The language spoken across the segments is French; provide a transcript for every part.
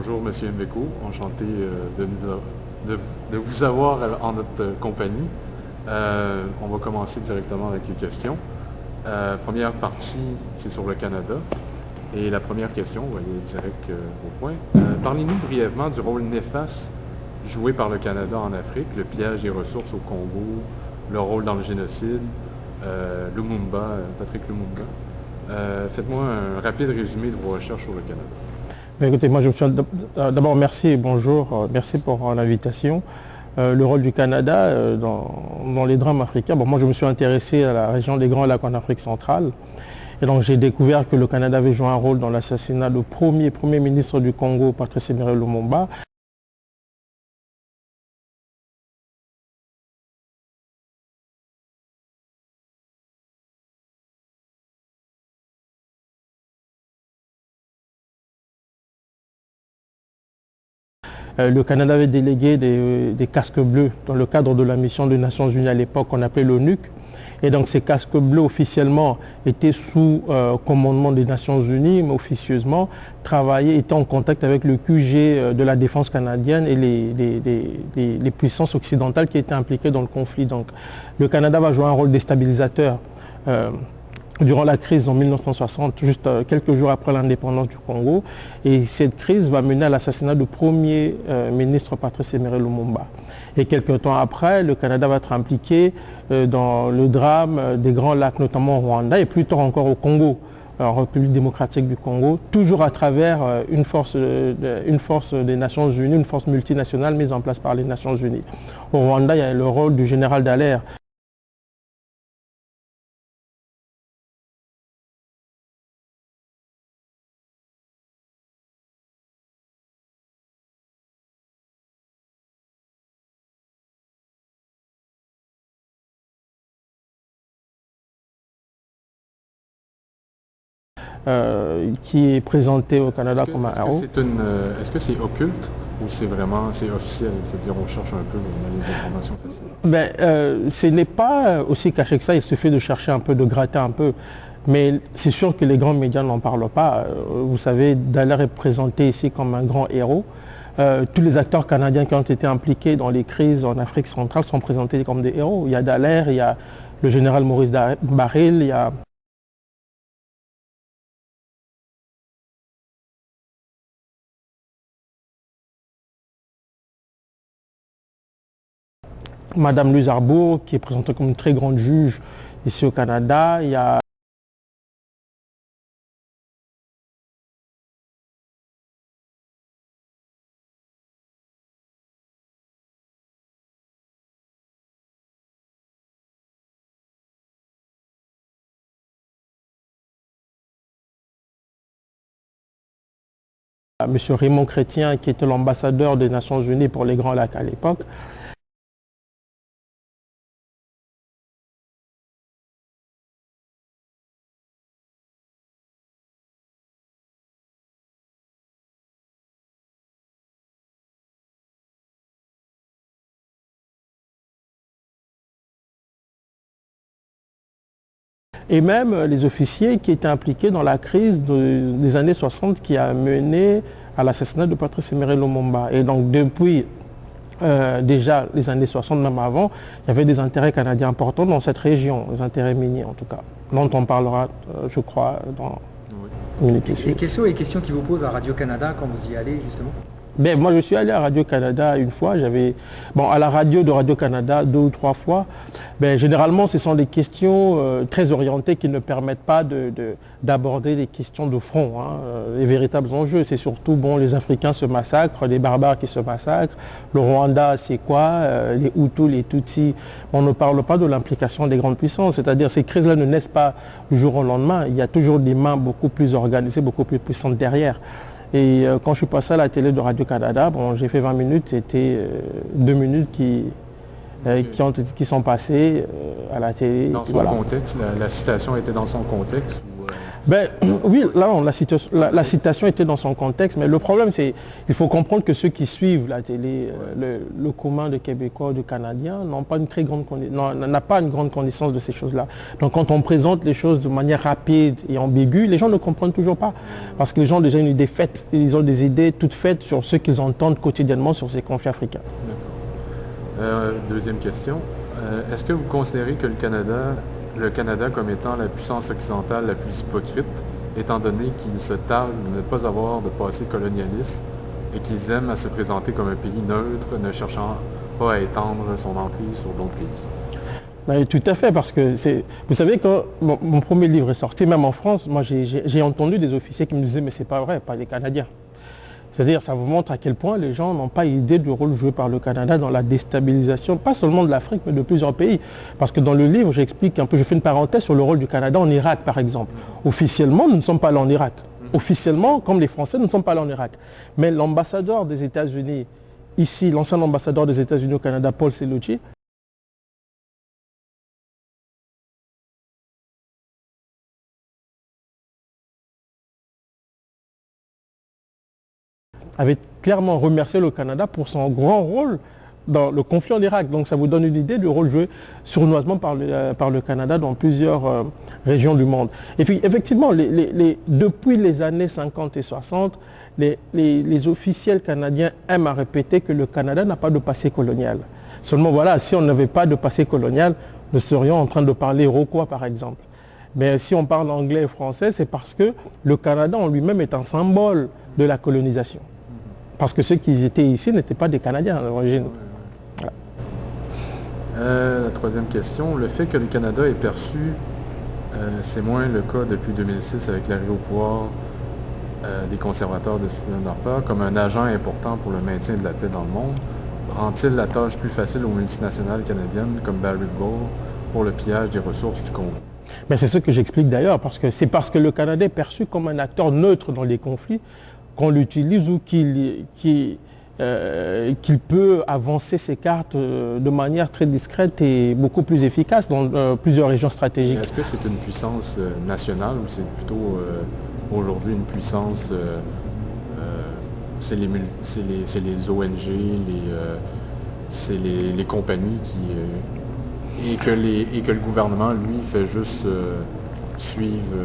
Bonjour, Monsieur Mbeko. Enchanté de vous avoir en notre compagnie. On va commencer directement avec les questions. Première partie, c'est sur le Canada. Et la première question, on va aller direct au point. Parlez-nous brièvement du rôle néfaste joué par le Canada en Afrique, le pillage des ressources au Congo, le rôle dans le génocide, Lumumba, Patrick Lumumba. Faites-moi un rapide résumé de vos recherches sur le Canada. Bien, écoutez, moi je me suis d'abord merci et bonjour, merci pour l'invitation. Le rôle du Canada dans les drames africains, moi je me suis intéressé à la région des Grands Lacs en Afrique centrale. Et donc j'ai découvert que le Canada avait joué un rôle dans l'assassinat du premier ministre du Congo, Patrice Emery Lumumba. Le Canada avait délégué des casques bleus dans le cadre de la mission des Nations Unies à l'époque qu'on appelait l'ONUC. Et donc ces casques bleus officiellement étaient sous commandement des Nations Unies, mais officieusement étaient en contact avec le QG de la défense canadienne et les puissances occidentales qui étaient impliquées dans le conflit. Donc le Canada va jouer un rôle déstabilisateur. Durant la crise en 1960, juste quelques jours après l'indépendance du Congo. Et cette crise va mener à l'assassinat du premier ministre Patrice Emery Lumumba. Et quelques temps après, le Canada va être impliqué dans le drame des Grands Lacs, notamment au Rwanda, et plus tard encore au Congo, en République démocratique du Congo, toujours à travers une force des Nations Unies, une force multinationale mise en place par les Nations Unies. Au Rwanda, il y a le rôle du général Dallaire. Qui est présenté au Canada comme un héros. Est-ce que c'est occulte ou c'est officiel? C'est-à-dire on cherche un peu dans les informations faciles? Ce n'est pas aussi caché que ça, il suffit de chercher un peu, de gratter un peu. Mais c'est sûr que les grands médias n'en parlent pas. Vous savez, Dallaire est présenté ici comme un grand héros. Tous les acteurs canadiens qui ont été impliqués dans les crises en Afrique centrale sont présentés comme des héros. Il y a Dallaire, il y a le général Maurice Baril, il y a Madame Louise Arbour, qui est présentée comme une très grande juge ici au Canada. Il y a M. Raymond Chrétien, qui était l'ambassadeur des Nations Unies pour les Grands Lacs à l'époque. Et même les officiers qui étaient impliqués dans la crise des années 60 qui a mené à l'assassinat de Patrice Emery Lumumba. Et donc depuis déjà les années 60, même avant, il y avait des intérêts canadiens importants dans cette région, des intérêts miniers en tout cas, dont on parlera, je crois, dans une minute. Et quelles sont les questions qui vous posent à Radio-Canada quand vous y allez justement? Moi, je suis allé à Radio-Canada une fois. À la radio de Radio-Canada 2 ou 3 fois. Généralement, ce sont des questions très orientées qui ne permettent pas d'aborder des questions de front, les véritables enjeux. C'est surtout, les Africains se massacrent, les barbares qui se massacrent. Le Rwanda, c'est quoi? Les Hutus, les Tutsis. On ne parle pas de l'implication des grandes puissances. C'est-à-dire ces crises-là ne naissent pas du jour au lendemain. Il y a toujours des mains beaucoup plus organisées, beaucoup plus puissantes derrière. Et quand je suis passé à la télé de Radio-Canada, j'ai fait 20 minutes, c'était 2 minutes qui sont passées à la télé. Dans son contexte, la citation était dans son contexte? Ben, oui, là, la citation était dans son contexte, mais le problème, c'est qu'il faut comprendre que ceux qui suivent la télé, le commun des Québécois, du Canadien, n'a pas une grande connaissance de ces choses-là. Donc quand on présente les choses de manière rapide et ambiguë, les gens ne comprennent toujours pas. Parce que les gens ont déjà une idée faite, ils ont des idées toutes faites sur ce qu'ils entendent quotidiennement sur ces conflits africains. Deuxième question. Est-ce que vous considérez que le Canada comme étant la puissance occidentale la plus hypocrite, étant donné qu'ils se targuent de ne pas avoir de passé colonialiste et qu'ils aiment à se présenter comme un pays neutre, ne cherchant pas à étendre son emprise sur d'autres pays? Ben, tout à fait, parce que vous savez, quand mon premier livre est sorti, même en France, moi j'ai entendu des officiers qui me disaient mais c'est pas vrai, pas les Canadiens. C'est-à-dire, ça vous montre à quel point les gens n'ont pas idée du rôle joué par le Canada dans la déstabilisation, pas seulement de l'Afrique, mais de plusieurs pays. Parce que dans le livre, j'explique un peu, je fais une parenthèse sur le rôle du Canada en Irak, par exemple. Officiellement, nous ne sommes pas allés en Irak. Officiellement, comme les Français, nous ne sommes pas allés en Irak. Mais l'ambassadeur des États-Unis, ici, l'ancien ambassadeur des États-Unis au Canada, Paul Cellucci, avait clairement remercié le Canada pour son grand rôle dans le conflit en Irak. Donc ça vous donne une idée du rôle joué sournoisement par le Canada dans plusieurs régions du monde. Et puis effectivement, depuis les années 50 et 60, les officiels canadiens aiment à répéter que le Canada n'a pas de passé colonial. Seulement voilà, si on n'avait pas de passé colonial, nous serions en train de parler iroquois par exemple. Mais si on parle anglais et français, c'est parce que le Canada en lui-même est un symbole de la colonisation. Parce que ceux qui étaient ici n'étaient pas des Canadiens à l'origine. Voilà. La troisième question, le fait que le Canada est perçu, c'est moins le cas depuis 2006 avec l'arrivée au pouvoir des conservateurs de Stephen Harper, comme un agent important pour le maintien de la paix dans le monde, rend-il la tâche plus facile aux multinationales canadiennes comme Barrick Gold pour le pillage des ressources du Congo? Mais c'est ce que j'explique d'ailleurs, parce que c'est parce que le Canada est perçu comme un acteur neutre dans les conflits qu'on l'utilise ou qu'il peut avancer ses cartes de manière très discrète et beaucoup plus efficace dans plusieurs régions stratégiques. Est-ce que c'est une puissance nationale ou c'est plutôt aujourd'hui une puissance, c'est les ONG, c'est les compagnies et que le gouvernement, lui, fait juste suivre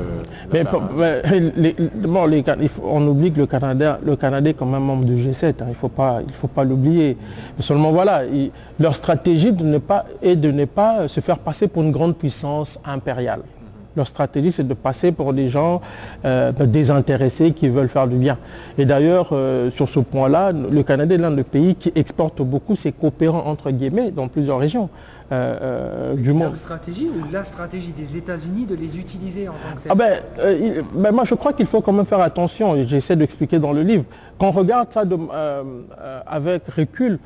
on oublie que le Canada est quand même membre du G7, hein, il faut pas l'oublier. Seulement voilà, leur stratégie est de ne pas se faire passer pour une grande puissance impériale. Leur stratégie, c'est de passer pour des gens désintéressés qui veulent faire du bien. Et d'ailleurs, sur ce point-là, le Canada est l'un des pays qui exporte beaucoup ses coopérants, entre guillemets, dans plusieurs régions du monde. Leur stratégie ou la stratégie des États-Unis de les utiliser en tant que tel? Moi, je crois qu'il faut quand même faire attention, et j'essaie d'expliquer dans le livre. Quand on regarde ça avec recul,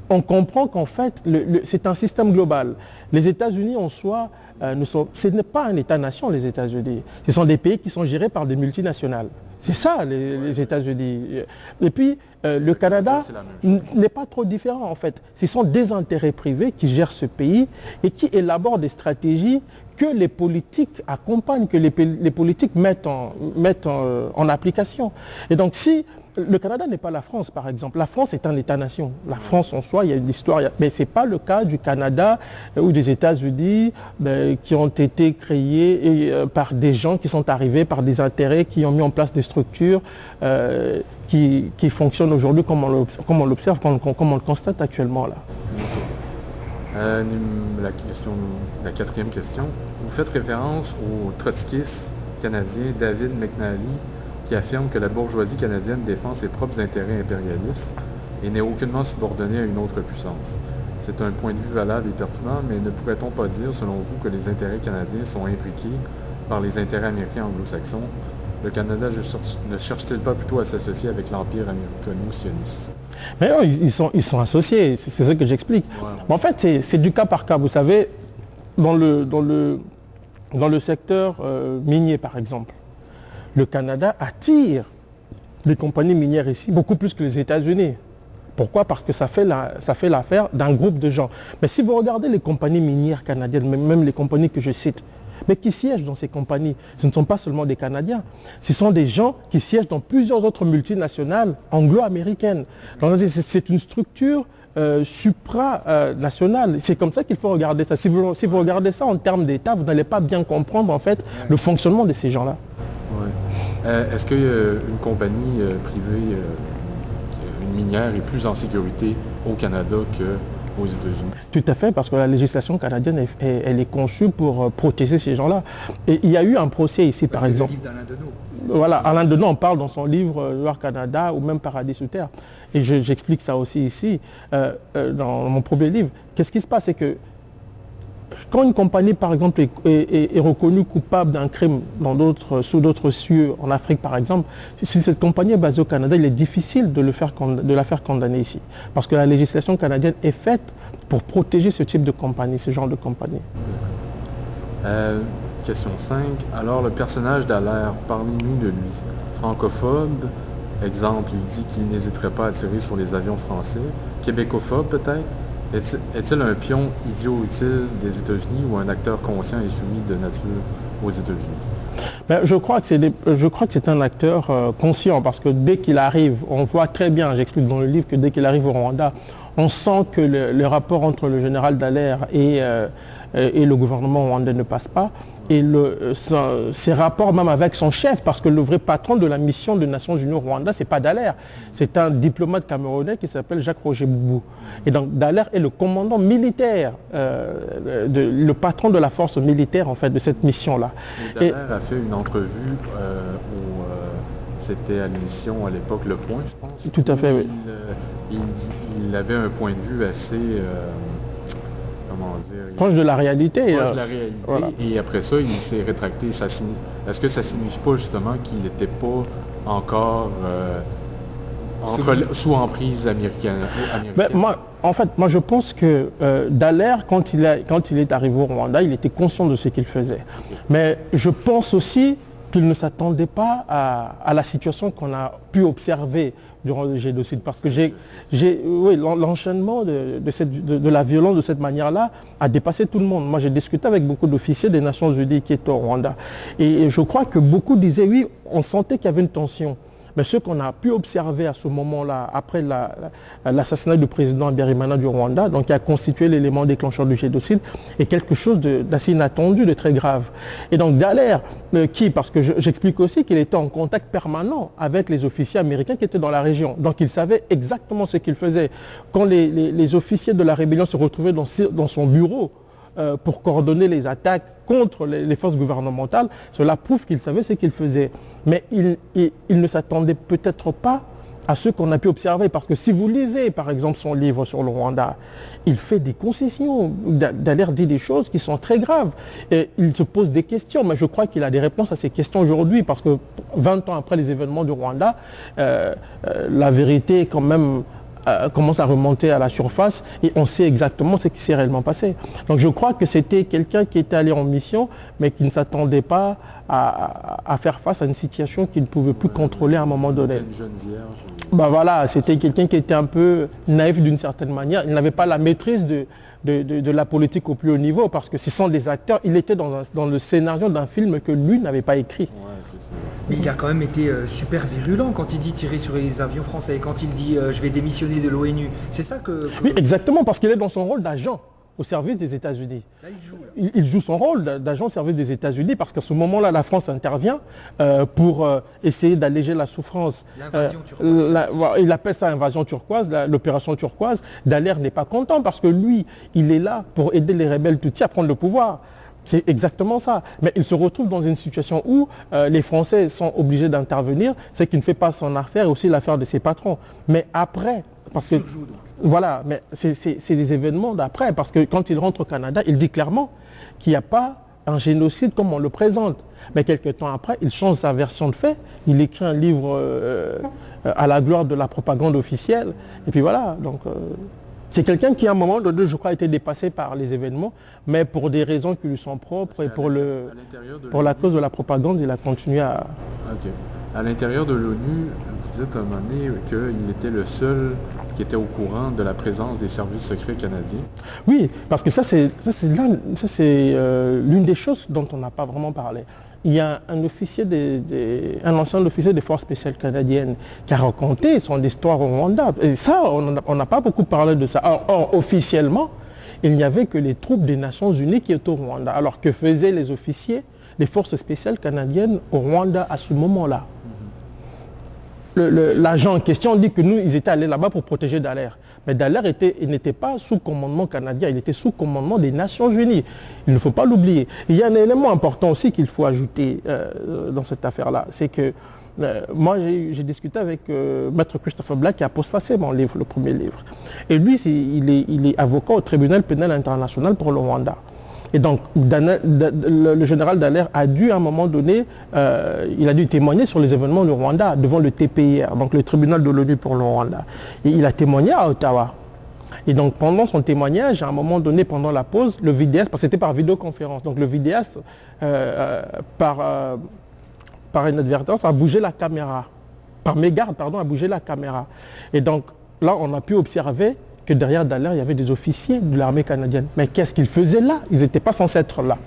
on comprend qu'en fait, c'est un système global. Les États-Unis en soi, ce n'est pas un État-nation, les États-Unis. Ce sont des pays qui sont gérés par des multinationales. C'est ça, les États-Unis. Et puis, le Canada n'est pas trop différent, en fait. Ce sont des intérêts privés qui gèrent ce pays et qui élaborent des stratégies que les politiques accompagnent, que les politiques mettent en application. Et donc, si le Canada n'est pas la France, par exemple. La France est un État-nation. La France en soi, il y a une histoire. Mais ce n'est pas le cas du Canada ou des États-Unis qui ont été créés par des gens qui sont arrivés par des intérêts, qui ont mis en place des structures qui fonctionnent aujourd'hui comme on l'observe, comme on le constate actuellement là. La quatrième question. Vous faites référence au trotskiste canadien David McNally, qui affirme que la bourgeoisie canadienne défend ses propres intérêts impérialistes et n'est aucunement subordonnée à une autre puissance. C'est un point de vue valable et pertinent, mais ne pourrait-on pas dire, selon vous, que les intérêts canadiens sont imbriqués par les intérêts américains anglo-saxons? Le Canada ne cherche-t-il pas plutôt à s'associer avec l'Empire américano-sioniste? Mais non, ils sont associés, c'est ce que j'explique. Ouais. Mais en fait, c'est du cas par cas. Vous savez, dans le secteur minier, par exemple, le Canada attire les compagnies minières ici beaucoup plus que les États-Unis. Pourquoi? Parce que ça fait l'affaire d'un groupe de gens. Mais si vous regardez les compagnies minières canadiennes, même les compagnies que je cite, mais qui siègent dans ces compagnies. Ce ne sont pas seulement des Canadiens, ce sont des gens qui siègent dans plusieurs autres multinationales anglo-américaines. C'est une structure supranationale. C'est comme ça qu'il faut regarder ça. Si vous regardez ça en termes d'État, vous n'allez pas bien comprendre en fait le fonctionnement de ces gens-là. Ouais. Est-ce qu'une compagnie privée, une minière, est plus en sécurité au Canada qu'aux États-Unis? Tout à fait, parce que la législation canadienne, elle est conçue pour protéger ces gens-là. Et il y a eu un procès ici, par exemple. C'est le livre d'Alain Deneau. Voilà, Alain Deneau en parle dans son livre Loire Canada ou même Paradis sous terre. Et j'explique ça aussi ici, dans mon premier livre. Qu'est-ce qui se passe, c'est que quand une compagnie, par exemple, est reconnue coupable d'un crime sous d'autres cieux, en Afrique, par exemple, si cette compagnie est basée au Canada, il est difficile de la faire condamner ici. Parce que la législation canadienne est faite pour protéger ce type de compagnie, ce genre de compagnie. Question 5. Alors, le personnage d'Alaire, parlez-nous de lui. Francophobe, exemple, il dit qu'il n'hésiterait pas à tirer sur les avions français. Québécophobe, peut-être? Est-il un pion idiot utile des États-Unis ou un acteur conscient et soumis de nature aux États-Unis? Ben, je crois que c'est un acteur conscient, parce que dès qu'il arrive, on voit très bien, j'explique dans le livre, que dès qu'il arrive au Rwanda, on sent que le rapport entre le général Dallaire et le gouvernement rwandais ne passe pas. Et ses rapports même avec son chef, parce que le vrai patron de la mission des Nations Unies au Rwanda, c'est pas Dallaire, c'est un diplomate camerounais qui s'appelle Jacques-Roger Boubou. Et donc Dallaire est le commandant militaire, le patron de la force militaire en fait de cette mission-là. Dallaire a fait une entrevue c'était à l'émission à l'époque Le Point, je pense. Tout à fait, oui. Il avait un point de vue assez... proche de la réalité. Proche de la réalité, voilà. Et après ça, il s'est rétracté. Est-ce que ça ne signifie pas justement qu'il n'était pas encore sous emprise américaine? Ben, moi, je pense que Dallaire, quand il est arrivé au Rwanda, il était conscient de ce qu'il faisait. Okay. Mais je pense aussi qu'il ne s'attendait pas à la situation qu'on a pu observer durant le génocide. Parce que l'enchaînement de la violence de cette manière-là a dépassé tout le monde. Moi, j'ai discuté avec beaucoup d'officiers des Nations Unies qui étaient au Rwanda. Et je crois que beaucoup disaient, oui, on sentait qu'il y avait une tension. Mais ce qu'on a pu observer à ce moment-là, après l'assassinat du président Habyarimana du Rwanda, donc qui a constitué l'élément déclencheur du génocide, est quelque chose d'assez inattendu, de très grave. Et donc Dallaire, parce que j'explique aussi qu'il était en contact permanent avec les officiers américains qui étaient dans la région. Donc il savait exactement ce qu'il faisait. Quand les officiers de la rébellion se retrouvaient dans son bureau, pour coordonner les attaques contre les forces gouvernementales, cela prouve qu'il savait ce qu'il faisait. Mais il ne s'attendait peut-être pas à ce qu'on a pu observer. Parce que si vous lisez, par exemple, son livre sur le Rwanda, il fait des concessions. Dallaire dit des choses qui sont très graves. Et il se pose des questions, mais je crois qu'il a des réponses à ces questions aujourd'hui. Parce que 20 ans après les événements du Rwanda, la vérité quand même commence à remonter à la surface et on sait exactement ce qui s'est réellement passé. Donc je crois que c'était quelqu'un qui était allé en mission mais qui ne s'attendait pas à faire face à une situation qu'il ne pouvait plus contrôler à un moment donné. Une jeune vierge. Ben voilà, c'était quelqu'un qui était un peu naïf d'une certaine manière. Il n'avait pas la maîtrise de la politique au plus haut niveau parce que ce sont des acteurs. Il était dans le scénario d'un film que lui n'avait pas écrit. Ouais, c'est ça. Mais il a quand même été super virulent quand il dit tirer sur les avions français, quand il dit je vais démissionner de l'ONU. C'est ça que... Oui, exactement, parce qu'il est dans son rôle d'agent au service des États-Unis. Là, il joue. Il joue son rôle d'agent au service des États-Unis parce qu'à ce moment-là, la France intervient pour essayer d'alléger la souffrance. L'invasion turquoise. Il appelle ça invasion turquoise, l'opération turquoise. Dallaire n'est pas content parce que lui, il est là pour aider les rebelles Tutsis à prendre le pouvoir. C'est exactement ça. Mais il se retrouve dans une situation où les Français sont obligés d'intervenir, c'est qu'il ne fait pas son affaire et aussi l'affaire de ses patrons. Mais après, parce que... Voilà, mais c'est des événements d'après, parce que quand il rentre au Canada, il dit clairement qu'il n'y a pas un génocide comme on le présente. Mais quelques temps après, il change sa version de fait, il écrit un livre à la gloire de la propagande officielle, et puis voilà, donc... c'est quelqu'un qui, à un moment donné, je crois, a été dépassé par les événements, mais pour des raisons qui lui sont propres et pour la cause de la propagande, il a continué à... Ok. À l'intérieur de l'ONU, vous dites à un moment donné qu'il était le seul qui étaient au courant de la présence des services secrets canadiens? Oui, parce que ça c'est l'une des choses dont on n'a pas vraiment parlé. Il y a un ancien officier des forces spéciales canadiennes qui a raconté son histoire au Rwanda. Et ça, on n'a pas beaucoup parlé de ça. Or, officiellement, il n'y avait que les troupes des Nations Unies qui étaient au Rwanda. Alors que faisaient les officiers des forces spéciales canadiennes au Rwanda à ce moment-là? L'agent en question dit que nous, ils étaient allés là-bas pour protéger Dallaire. Mais Dallaire n'était pas sous commandement canadien, il était sous commandement des Nations Unies. Il ne faut pas l'oublier. Il y a un élément important aussi qu'il faut ajouter dans cette affaire-là. C'est que moi, j'ai discuté avec Maître Christopher Black qui a postfacé mon livre, le premier livre. Et lui, il est avocat au tribunal pénal international pour le Rwanda. Et donc, le général Dallaire a dû, à un moment donné, il a dû témoigner sur les événements du Rwanda devant le TPIR, donc le tribunal de l'ONU pour le Rwanda. Et il a témoigné à Ottawa. Et donc, pendant son témoignage, à un moment donné, pendant la pause, le vidéaste, parce que c'était par vidéoconférence, donc le vidéaste, par inadvertance, a bougé la caméra. Par mégarde, pardon, a bougé la caméra. Et donc, là, on a pu observer que derrière Dallaire, il y avait des officiers de l'armée canadienne. Mais qu'est-ce qu'ils faisaient là? Ils n'étaient pas censés être là.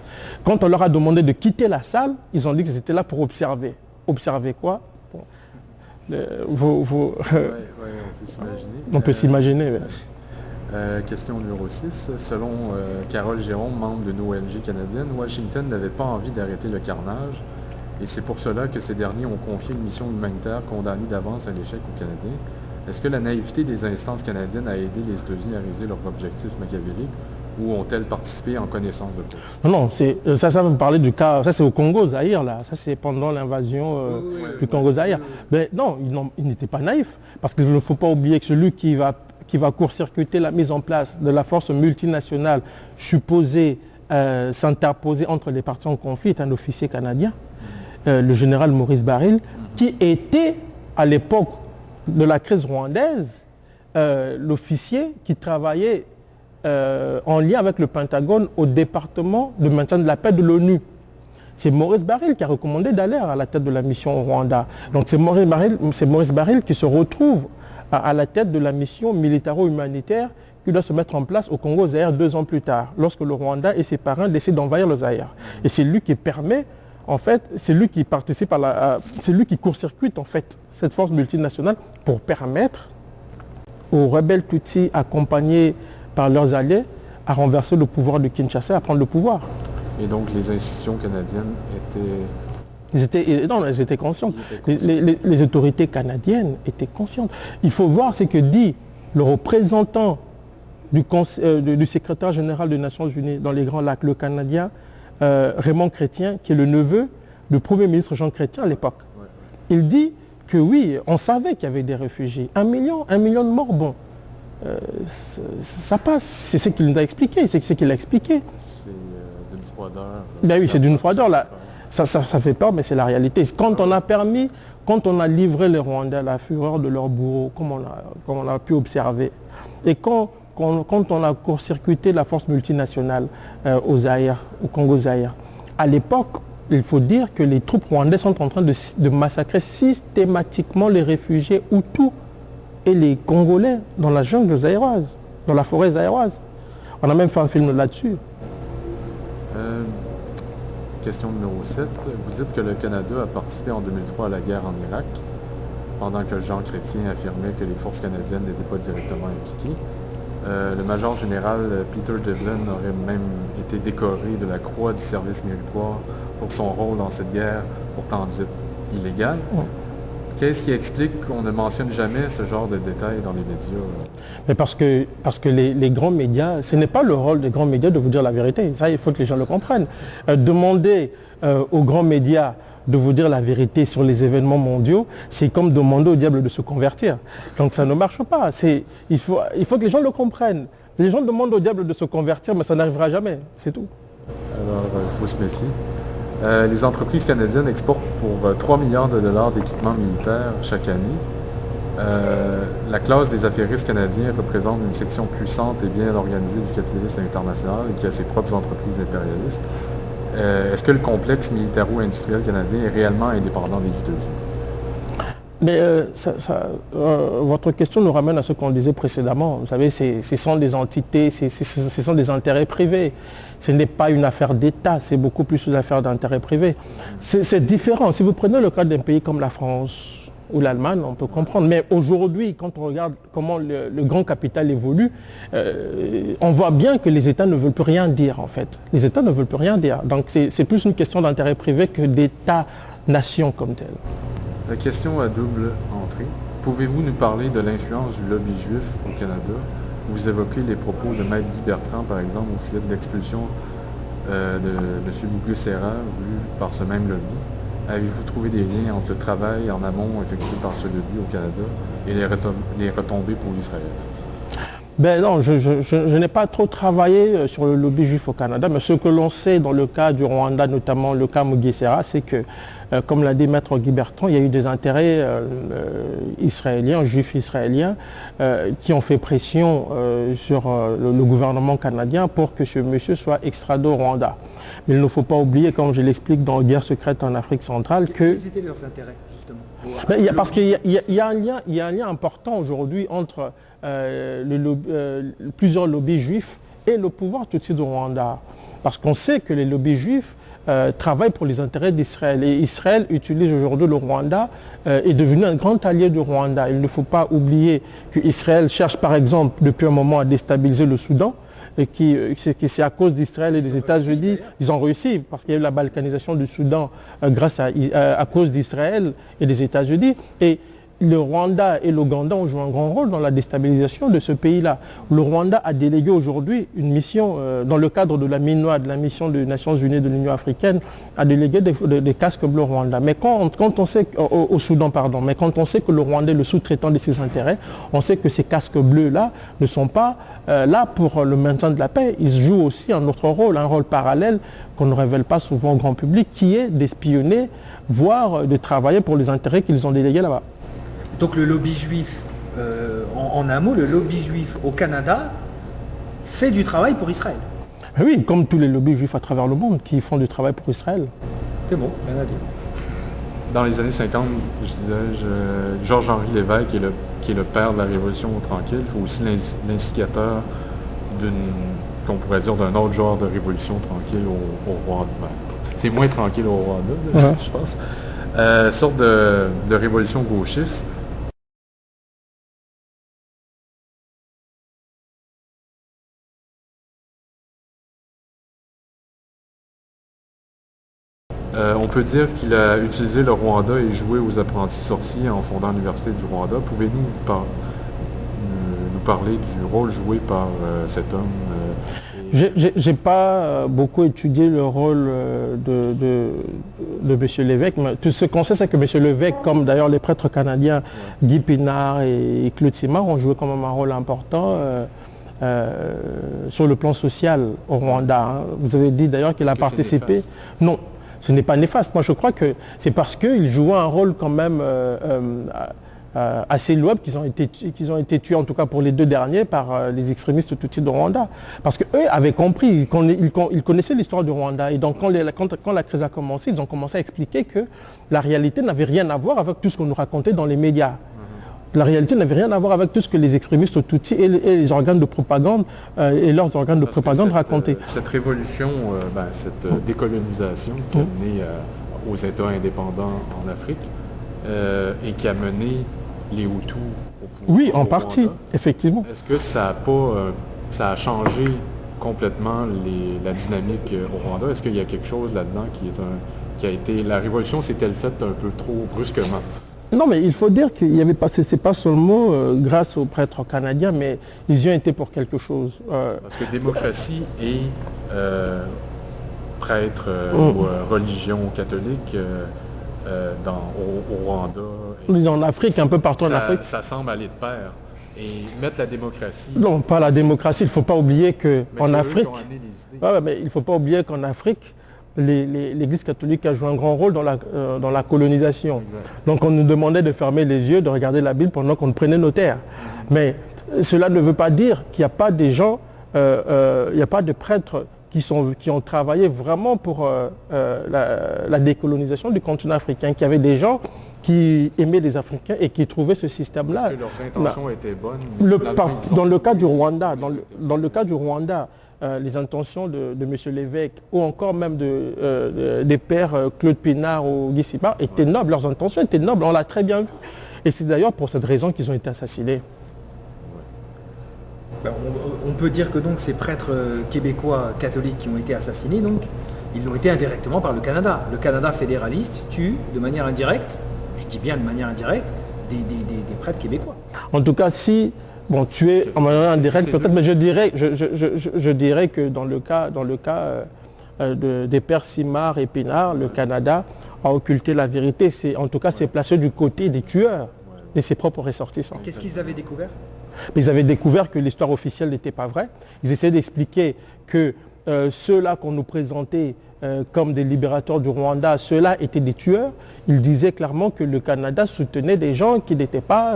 Quand on leur a demandé de quitter la salle, ils ont dit qu'ils étaient là pour observer. Observer quoi? Oui, on peut s'imaginer. On peut s'imaginer. Question numéro 6. Selon Carole Jérôme, membre d'une ONG canadienne, Washington n'avait pas envie d'arrêter le carnage. Et c'est pour cela que ces derniers ont confié une mission humanitaire condamnée d'avance à l'échec aux Canadiens. Est-ce que la naïveté des instances canadiennes a aidé les États-Unis à réaliser leurs objectifs machiavéliques ou ont-elles participé en connaissance de cause? Non, ça vous parlez du cas, ça c'est au Congo-Zaïre là, ça c'est pendant l'invasion du Congo-Zaïre. Mais non, ils n'étaient pas naïfs, parce qu'il ne faut pas oublier que celui qui va court-circuiter la mise en place de la force multinationale supposée s'interposer entre les parties en conflit est un officier canadien, le général Maurice Baril, qui était à l'époque de la crise rwandaise, l'officier qui travaillait en lien avec le Pentagone au département de maintien de la paix de l'ONU. C'est Maurice Baril qui a recommandé Dallaire à la tête de la mission au Rwanda. Donc c'est Maurice Baril qui se retrouve à la tête de la mission militaro-humanitaire qui doit se mettre en place au Congo-Zaïre 2 ans plus tard, lorsque le Rwanda et ses parrains décident d'envahir le Zaïre. Et c'est lui qui permet, en fait, c'est lui qui participe c'est lui qui court-circuite en fait cette force multinationale pour permettre aux rebelles Tutsis accompagnés par leurs alliés à renverser le pouvoir de Kinshasa, à prendre le pouvoir. Et donc les institutions canadiennes étaient... Elles étaient conscientes. Les autorités canadiennes étaient conscientes. Il faut voir ce que dit le représentant du secrétaire général des Nations Unies dans les Grands Lacs, le Canadien Raymond Chrétien, qui est le neveu du Premier ministre Jean Chrétien à l'époque. Ouais. Il dit que oui, on savait qu'il y avait des réfugiés. 1 million de morts, bon. Ça passe, c'est ce qu'il nous a expliqué, c'est ce qu'il a expliqué. C'est d'une froideur. Ben oui, c'est d'une froideur là. Ça fait peur, mais c'est la réalité. Quand on a livré les Rwandais à la fureur de leur bourreau, comme on a pu observer, et quand on a court-circuité la force multinationale au Congo-Zaïre, à l'époque, il faut dire que les troupes rwandaises sont en train de massacrer systématiquement les réfugiés Hutus et les Congolais dans la jungle zaïroise, dans la forêt zaïroise. On a même fait un film là-dessus. Question numéro 7. Vous dites que le Canada a participé en 2003 à la guerre en Irak, pendant que Jean Chrétien affirmait que les forces canadiennes n'étaient pas directement impliquées. Le major général Peter Devlin aurait même été décoré de la croix du service méritoire pour son rôle dans cette guerre, pourtant dite illégale. Ouais. Qu'est-ce qui explique qu'on ne mentionne jamais ce genre de détails dans les médias? Mais parce que les grands médias, ce n'est pas le rôle des grands médias de vous dire la vérité. Ça, il faut que les gens le comprennent. Demander aux grands médias de vous dire la vérité sur les événements mondiaux, c'est comme demander au diable de se convertir. Donc ça ne marche pas. Il faut que les gens le comprennent. Les gens demandent au diable de se convertir, mais ça n'arrivera jamais. C'est tout. Alors, il faut se méfier. Les entreprises canadiennes exportent pour 3 milliards de dollars d'équipements militaires chaque année. La classe des affairistes canadiens représente une section puissante et bien organisée du capitalisme international et qui a ses propres entreprises impérialistes. Est-ce que le complexe militaro-industriel canadien est réellement indépendant des États-Unis? Mais votre question nous ramène à ce qu'on disait précédemment. Vous savez, ce sont des entités, ce sont des intérêts privés. Ce n'est pas une affaire d'État, c'est beaucoup plus une affaire d'intérêt privé. C'est différent. Si vous prenez le cas d'un pays comme la France ou l'Allemagne, on peut comprendre. Mais aujourd'hui, quand on regarde comment le grand capital évolue, on voit bien que les États ne veulent plus rien dire, en fait. Les États ne veulent plus rien dire. Donc c'est plus une question d'intérêt privé que d'État-nation comme tel. La question à double entrée. Pouvez-vous nous parler de l'influence du lobby juif au Canada? Vous évoquez les propos de Maître Guy Bertrand, par exemple, au sujet de l'expulsion de M. Bouguer-Serra, voulu par ce même lobby. Avez-vous trouvé des liens entre le travail en amont effectué par ce lobby au Canada et les retombées pour Israël? Ben non, je n'ai pas trop travaillé sur le lobby juif au Canada, mais ce que l'on sait dans le cas du Rwanda, notamment le cas Mugesera, c'est que, comme l'a dit Maître Guy Bertrand, il y a eu des intérêts israéliens, juifs israéliens, qui ont fait pression sur le gouvernement canadien pour que ce monsieur soit extradé au Rwanda. Mais il ne faut pas oublier, comme je l'explique dans Guerre secrète en Afrique centrale, que... Quels étaient leurs intérêts, justement? Parce qu'il y a un lien important aujourd'hui entre plusieurs lobbies juifs et le pouvoir tout de suite du Rwanda. Parce qu'on sait que les lobbies juifs travaillent pour les intérêts d'Israël. Et Israël utilise aujourd'hui le Rwanda, est devenu un grand allié du Rwanda. Il ne faut pas oublier qu'Israël cherche par exemple depuis un moment à déstabiliser le Soudan. Et c'est à cause d'Israël et des États-Unis, ils ont réussi parce qu'il y a eu la balkanisation du Soudan à cause d'Israël et des États-Unis. Et le Rwanda et l'Ouganda ont joué un grand rôle dans la déstabilisation de ce pays-là. Le Rwanda a délégué aujourd'hui une mission, dans le cadre de la MINUA, de la mission des Nations Unies de l'Union africaine, a délégué des casques bleus au Rwanda. Mais quand on sait, au Soudan, pardon, mais quand on sait que le Rwanda est le sous-traitant de ses intérêts, on sait que ces casques bleus-là ne sont pas là pour le maintien de la paix. Ils jouent aussi un autre rôle, un rôle parallèle qu'on ne révèle pas souvent au grand public, qui est d'espionner, voire de travailler pour les intérêts qu'ils ont délégués là-bas. Donc le lobby juif, en un mot, le lobby juif au Canada fait du travail pour Israël. Oui, comme tous les lobbies juifs à travers le monde qui font du travail pour Israël. C'est bon, rien à dire. Dans les années 50, je disais, Georges-Henri Lévesque, qui est le père de la Révolution tranquille, il faut aussi l'instigateur qu'on pourrait dire d'un autre genre de révolution tranquille au Rwanda. C'est moins tranquille au Rwanda, je pense. Sorte de révolution gauchiste. On peut dire qu'il a utilisé le Rwanda et joué aux apprentis sorciers en fondant l'Université du Rwanda. Pouvez-vous nous parler du rôle joué par cet homme? Je n'ai pas beaucoup étudié le rôle de M. Lévesque, mais tout ce qu'on sait, c'est que M. Lévesque, comme d'ailleurs les prêtres canadiens Guy Pinard et Claude Simard, ont joué quand même un rôle important sur le plan social au Rwanda. Hein. Vous avez dit d'ailleurs qu'il a participé. Non. Ce n'est pas néfaste. Moi, je crois que c'est parce qu'ils jouaient un rôle quand même assez louable qu'ils ont été tués, en tout cas pour les deux derniers, par les extrémistes tutsis de Rwanda. Parce qu'eux avaient compris, ils connaissaient l'histoire du Rwanda. Et donc, quand la crise a commencé, ils ont commencé à expliquer que la réalité n'avait rien à voir avec tout ce qu'on nous racontait dans les médias. La réalité n'avait rien à voir avec tout ce que les extrémistes tutsis et les organes de propagande et leurs organes de propagande racontaient. Cette révolution, cette décolonisation qui a mené aux États indépendants en Afrique et qui a mené les Hutus au pouvoir. Oui, en partie, effectivement. Est-ce que ça a changé complètement la dynamique au Rwanda? Est-ce qu'il y a quelque chose là-dedans qui a été... La révolution s'est-elle faite un peu trop brusquement? Non, mais il faut dire qu'il n'y avait pas, c'est pas seulement grâce aux prêtres canadiens, mais ils y ont été pour quelque chose. Parce que démocratie et prêtre ou religion catholique au Rwanda. En Afrique, un peu partout en Afrique. Ça semble aller de pair. Et mettre la démocratie... Non, pas la démocratie. Il ne faut pas oublier qu'en Afrique... mais il ne faut pas oublier qu'en Afrique, l'Église catholique a joué un grand rôle dans la colonisation. Exact. Donc on nous demandait de fermer les yeux, de regarder la Bible pendant qu'on prenait nos terres. Mais cela ne veut pas dire qu'il n'y a pas des gens, il n'y a pas de prêtres qui ont travaillé vraiment pour la décolonisation du continent africain, qu'il y avait des gens qui aimaient les Africains et qui trouvaient ce système-là. Est-ce que leurs intentions étaient bonnes? Dans le cas du Rwanda, dans le cas du Rwanda, les intentions de M. Lévesque ou encore même des pères Claude Pénard ou Guy Sipa étaient nobles, leurs intentions étaient nobles, on l'a très bien vu. Et c'est d'ailleurs pour cette raison qu'ils ont été assassinés. On peut dire que donc ces prêtres québécois catholiques qui ont été assassinés, donc, ils l'ont été indirectement par le Canada. Le Canada fédéraliste tue de manière indirecte, je dis bien de manière indirecte, des prêtres québécois. En tout cas, si, bon, tuer en manière indirecte peut-être, mais je dirais que dans le cas des pères Simard et Pénard, le Canada a occulté la vérité. En tout cas, c'est placé du côté des tueurs, de ses propres ressortissants. Qu'est-ce qu'ils avaient découvert? Mais ils avaient découvert que l'histoire officielle n'était pas vraie. Ils essayaient d'expliquer que ceux-là qu'on nous présentait comme des libérateurs du Rwanda, ceux-là étaient des tueurs. Ils disaient clairement que le Canada soutenait des gens qui n'étaient pas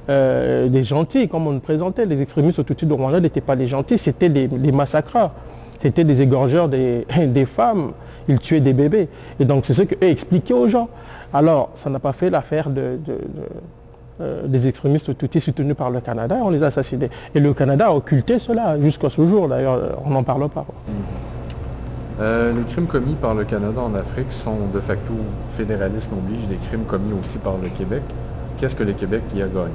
des gentils, comme on nous présentait. Les extrémistes autour du Rwanda n'étaient pas des gentils, c'était des massacreurs. C'était des égorgeurs des femmes, ils tuaient des bébés. Et donc c'est ce qu'eux expliquaient aux gens. Alors ça n'a pas fait l'affaire des extrémistes Tutsis soutenus par le Canada, on les a assassinés. Et le Canada a occulté cela jusqu'à ce jour, d'ailleurs, on n'en parle pas. Les crimes commis par le Canada en Afrique sont de facto, fédéralisme oblige, des crimes commis aussi par le Québec. Qu'est-ce que le Québec y a gagné?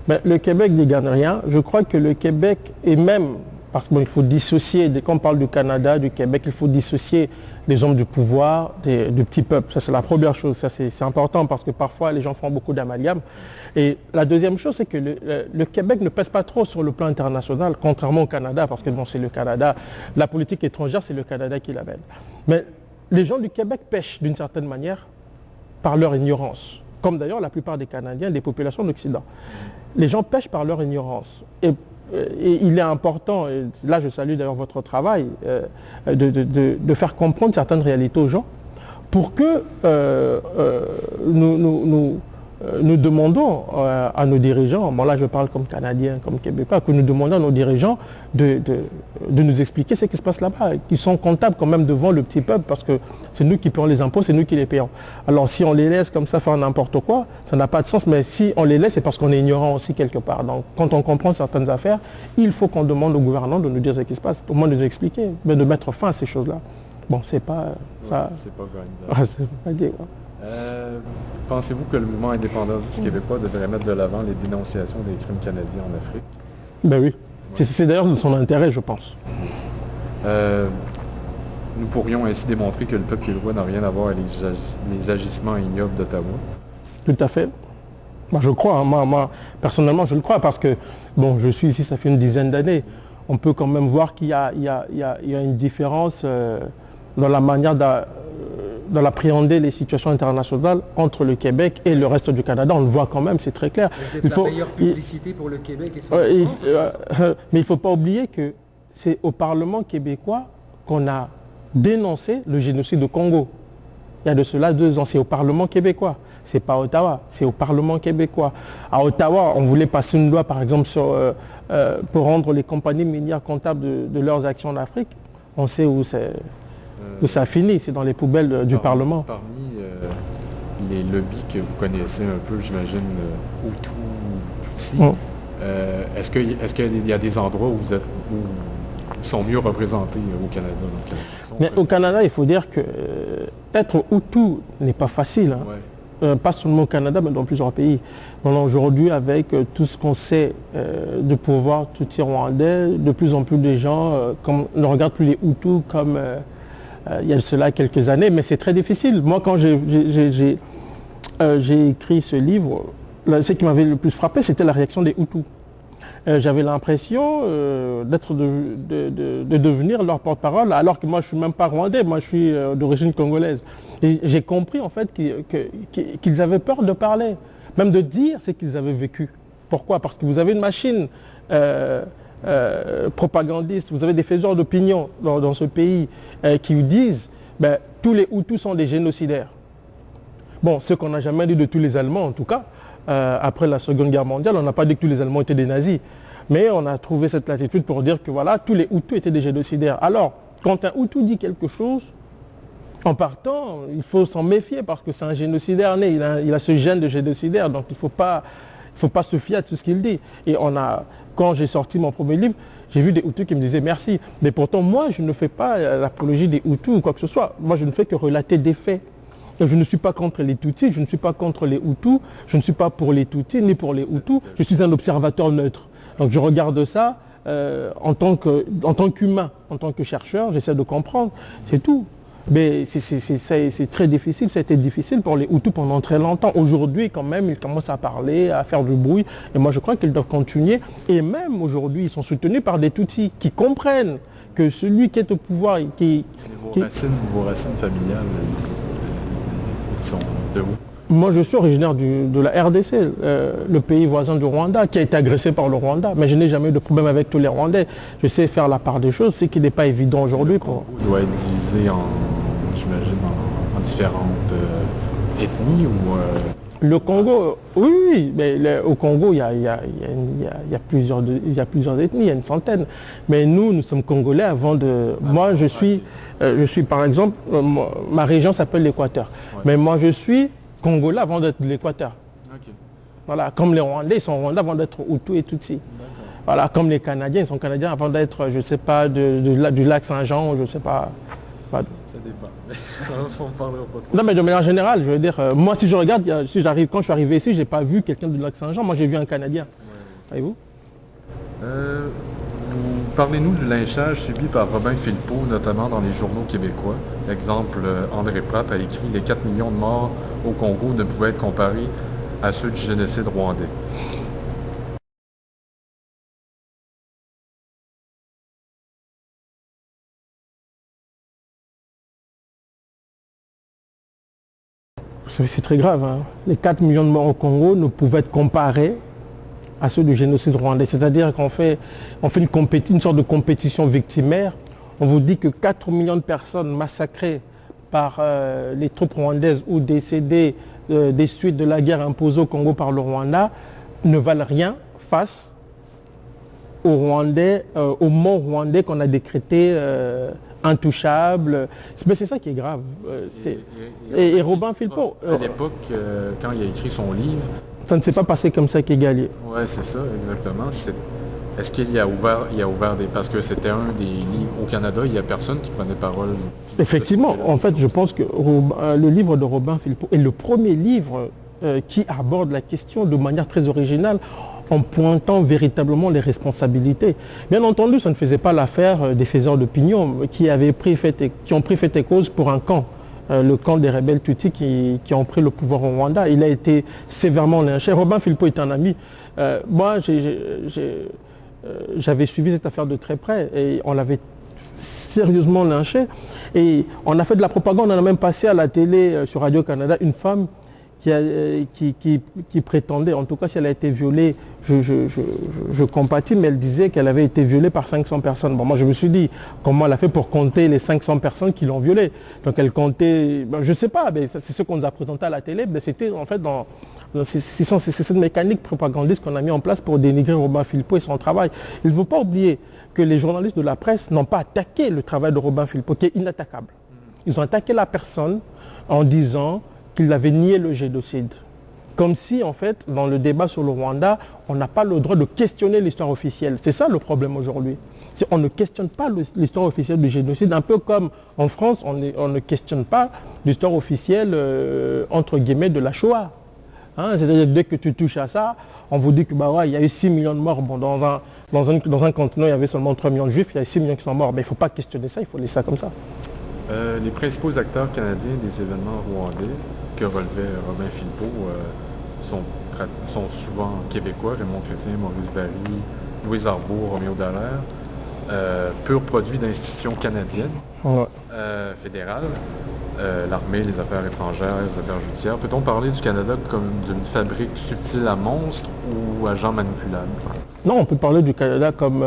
Ben, le Québec n'y gagne rien. Je crois que le Québec est même, parce qu'il faut dissocier, quand on parle du Canada, du Québec, il faut dissocier les hommes du pouvoir du petit peuple. Ça, c'est la première chose. Ça, c'est important parce que parfois, les gens font beaucoup d'amalgame. Et la deuxième chose, c'est que le Québec ne pèse pas trop sur le plan international, contrairement au Canada, parce que bon, c'est le Canada. La politique étrangère, c'est le Canada qui l'amène. Mais les gens du Québec pêchent d'une certaine manière par leur ignorance, comme d'ailleurs la plupart des Canadiens, des populations d'Occident. Les gens pêchent par leur ignorance. Et il est important, et là je salue d'ailleurs votre travail, de faire comprendre certaines réalités aux gens pour que nous demandons à nos dirigeants, bon là je parle comme Canadien, comme Québécois, que nous demandons à nos dirigeants de nous expliquer ce qui se passe là-bas, qu'ils sont comptables quand même devant le petit peuple parce que c'est nous qui payons les impôts, c'est nous qui les payons. Alors si on les laisse comme ça faire n'importe quoi, ça n'a pas de sens, mais si on les laisse, c'est parce qu'on est ignorant aussi quelque part. Donc quand on comprend certaines affaires, il faut qu'on demande au gouvernement de nous dire ce qui se passe, au moins de nous expliquer, mais de mettre fin à ces choses-là. Bon, c'est pas ça. C'est pas gagnant. C'est pas gay, ouais. Pensez-vous que le mouvement indépendantiste québécois devrait mettre de l'avant les dénonciations des crimes canadiens en Afrique? Ben oui. Ouais. C'est d'ailleurs de son intérêt, je pense. Nous pourrions ainsi démontrer que le peuple québécois n'a rien à voir avec les agissements ignobles d'Ottawa. Tout à fait. Moi, je crois. Hein. Moi, personnellement, je le crois parce que, bon, je suis ici, ça fait une dizaine d'années. On peut quand même voir qu'il y a une différence dans la manière d'appréhender les situations internationales entre le Québec et le reste du Canada. On le voit quand même, c'est très clair. Vous êtes la meilleure publicité pour le Québec et son mais il ne faut pas oublier que c'est au Parlement québécois qu'on a dénoncé le génocide au Congo. Il y a de cela 2 ans, c'est au Parlement québécois. Ce n'est pas à Ottawa, c'est au Parlement québécois. À Ottawa, on voulait passer une loi, par exemple, pour rendre les compagnies minières comptables de leurs actions en Afrique. On sait où ça finit, c'est dans les poubelles du Parlement. Parmi les lobbies que vous connaissez un peu, j'imagine, Hutu, Tutsi, est-ce qu'il y a des endroits où ils sont mieux représentés au Canada? Mais au Canada, il faut dire que être Hutu n'est pas facile. Hein. Ouais. Pas seulement au Canada, mais dans plusieurs pays. Aujourd'hui, avec tout ce qu'on sait du pouvoir tutsi rwandais, de plus en plus de gens ne regardent plus les Hutus comme il y a cela quelques années, mais c'est très difficile. Moi, quand j'ai écrit ce livre, ce qui m'avait le plus frappé, c'était la réaction des Hutus. J'avais l'impression de devenir leur porte-parole, alors que moi, je ne suis même pas rwandais, moi, je suis d'origine congolaise. Et j'ai compris, en fait, qu'ils avaient peur de parler, même de dire ce qu'ils avaient vécu. Pourquoi? Parce que vous avez une machine propagandiste, vous avez des faiseurs d'opinion dans ce pays qui vous disent tous les Hutus sont des génocidaires. Bon, ce qu'on n'a jamais dit de tous les Allemands, en tout cas, après la Seconde Guerre mondiale, on n'a pas dit que tous les Allemands étaient des nazis. Mais on a trouvé cette latitude pour dire que voilà, tous les Hutus étaient des génocidaires. Alors, quand un Hutu dit quelque chose, En partant, il faut s'en méfier parce que c'est un génocidaire né, il a ce gène de génocidaire, donc il ne faut pas se fier à tout ce qu'il dit. Et quand j'ai sorti mon premier livre, j'ai vu des Hutus qui me disaient merci. Mais pourtant, moi, je ne fais pas l'apologie des Hutus ou quoi que ce soit. Moi, je ne fais que relater des faits. Et je ne suis pas contre les Tutsis, je ne suis pas contre les Hutus, je ne suis pas pour les Tutsis ni pour les Hutus, je suis un observateur neutre. Donc je regarde ça en tant qu'humain, en tant que chercheur, j'essaie de comprendre, c'est tout. Mais c'est très difficile, ça a été difficile pour les Hutus pendant très longtemps. Aujourd'hui, quand même, ils commencent à parler, à faire du bruit. Et moi, je crois qu'ils doivent continuer. Et même aujourd'hui, ils sont soutenus par des Tutsis qui comprennent que celui qui est au pouvoir... Vos racines familiales sont de où? Moi, je suis originaire de la RDC, le pays voisin du Rwanda, qui a été agressé par le Rwanda. Mais je n'ai jamais eu de problème avec tous les Rwandais. Je sais faire la part des choses, c'est qu'il n'est pas évident aujourd'hui. Le Congo doit être divisé j'imagine, en différentes ethnies ou... Le Congo, oui, mais au Congo, il y a plusieurs ethnies, il y a une centaine. Mais nous sommes Congolais avant de... Moi, je suis par exemple, ma région s'appelle l'Équateur. Ouais. Mais moi, je suis Congolais avant d'être de l'Équateur. Okay. Voilà, comme les Rwandais, ils sont Rwandais avant d'être Hutus et Tutsis. Voilà, comme les Canadiens, ils sont Canadiens avant d'être, je ne sais pas, du lac Saint-Jean, je ne sais pas. Ça dépend. On parlera pas trop. Non, mais de manière générale, je veux dire, moi, si je regarde, quand je suis arrivé ici, je n'ai pas vu quelqu'un du lac Saint-Jean. Moi, j'ai vu un Canadien. Voyez-vous? Parlez-nous du lynchage subi par Robin Philpot, notamment dans les journaux québécois. Exemple, André Pratt a écrit « Les 4 millions de morts au Congo ne pouvaient être comparés à ceux du génocide rwandais ». Vous savez, c'est très grave. Hein. Les 4 millions de morts au Congo ne pouvaient être comparés à ceux du génocide rwandais. C'est-à-dire qu'on fait une sorte de compétition victimaire. On vous dit que 4 millions de personnes massacrées par les troupes rwandaises ou décédées des suites de la guerre imposée au Congo par le Rwanda ne valent rien face aux Rwandais, aux morts rwandais qu'on a décrétés intouchables. Mais c'est ça qui est grave. Et Robin Philpot... À l'époque, quand il a écrit son livre... Ça ne s'est pas passé comme ça qu'Égalier. Oui, c'est ça, exactement. Est-ce qu'il a ouvert des... Parce que c'était un des livres... Au Canada, il n'y a personne qui prenait parole. Effectivement. En fait, je pense que le livre de Robin Philpot est le premier livre qui aborde la question de manière très originale en pointant véritablement les responsabilités. Bien entendu, ça ne faisait pas l'affaire des faiseurs d'opinion qui ont pris fait et cause pour un camp. Le camp des rebelles Tutsis qui ont pris le pouvoir au Rwanda. Il a été sévèrement lynché. Robin Philpot est un ami. Moi, j'avais suivi cette affaire de très près et on l'avait sérieusement lynché. Et on a fait de la propagande, on a même passé à la télé sur Radio-Canada une femme qui prétendait, en tout cas si elle a été violée, je compatis, mais elle disait qu'elle avait été violée par 500 personnes. Bon, moi je me suis dit, comment elle a fait pour compter les 500 personnes qui l'ont violée? Donc elle comptait, je ne sais pas, mais c'est ce qu'on nous a présenté à la télé, mais c'était en fait c'est cette mécanique propagandiste qu'on a mis en place pour dénigrer Robin Philpot et son travail. Il ne faut pas oublier que les journalistes de la presse n'ont pas attaqué le travail de Robin Philpot, qui est inattaquable. Ils ont attaqué la personne en disant qu'il avait nié le génocide. Comme si, en fait, dans le débat sur le Rwanda, on n'a pas le droit de questionner l'histoire officielle. C'est ça le problème aujourd'hui. On ne questionne pas l'histoire officielle du génocide, un peu comme en France, on ne questionne pas l'histoire officielle, entre guillemets, de la Shoah. Hein, c'est-à-dire, dès que tu touches à ça, on vous dit que bah ouais, il y a eu 6 millions de morts. Bon, dans un continent, il y avait seulement 3 millions de juifs, il y a 6 millions qui sont morts. Mais il ne faut pas questionner ça, il faut laisser ça comme ça. Les principaux acteurs canadiens des événements rwandais que relevait Robin Philpot sont souvent québécois, Raymond Chrétien, Maurice Barry, Louise Arbour, Roméo Dallaire, pur produit d'institutions canadiennes, fédérales, l'armée, les affaires étrangères, les affaires judiciaires. Peut-on parler du Canada comme d'une fabrique subtile à monstres ou agent manipulable? Non, on peut parler du Canada comme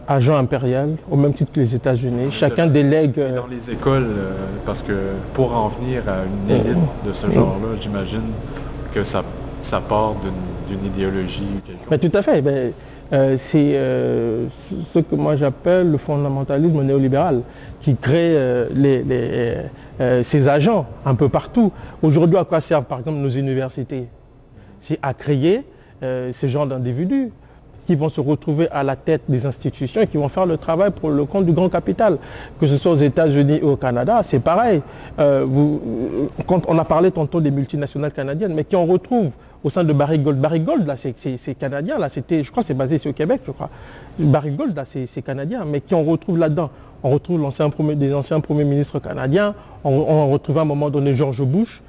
agent impérial, au même titre que les États-Unis. Chacun délègue... Dans les écoles, parce que pour en venir à une élite de ce genre-là, j'imagine que ça part d'une idéologie ou quelque chose. Mais tout à fait. Mais c'est ce que moi j'appelle le fondamentalisme néolibéral, qui crée ces agents un peu partout. Aujourd'hui, à quoi servent par exemple nos universités? C'est à créer ces genres d'individus qui vont se retrouver à la tête des institutions et qui vont faire le travail pour le compte du grand capital. Que ce soit aux États-Unis ou au Canada, c'est pareil. Quand on a parlé tantôt des multinationales canadiennes, mais qui on retrouve au sein de Barrick Gold. Barrick Gold, là, c'est canadien, là, je crois que c'est basé ici au Québec, je crois. Barrick Gold, là, c'est canadien, mais qui on retrouve là-dedans? On retrouve des anciens premiers ministres canadiens, on retrouve à un moment donné George Bush,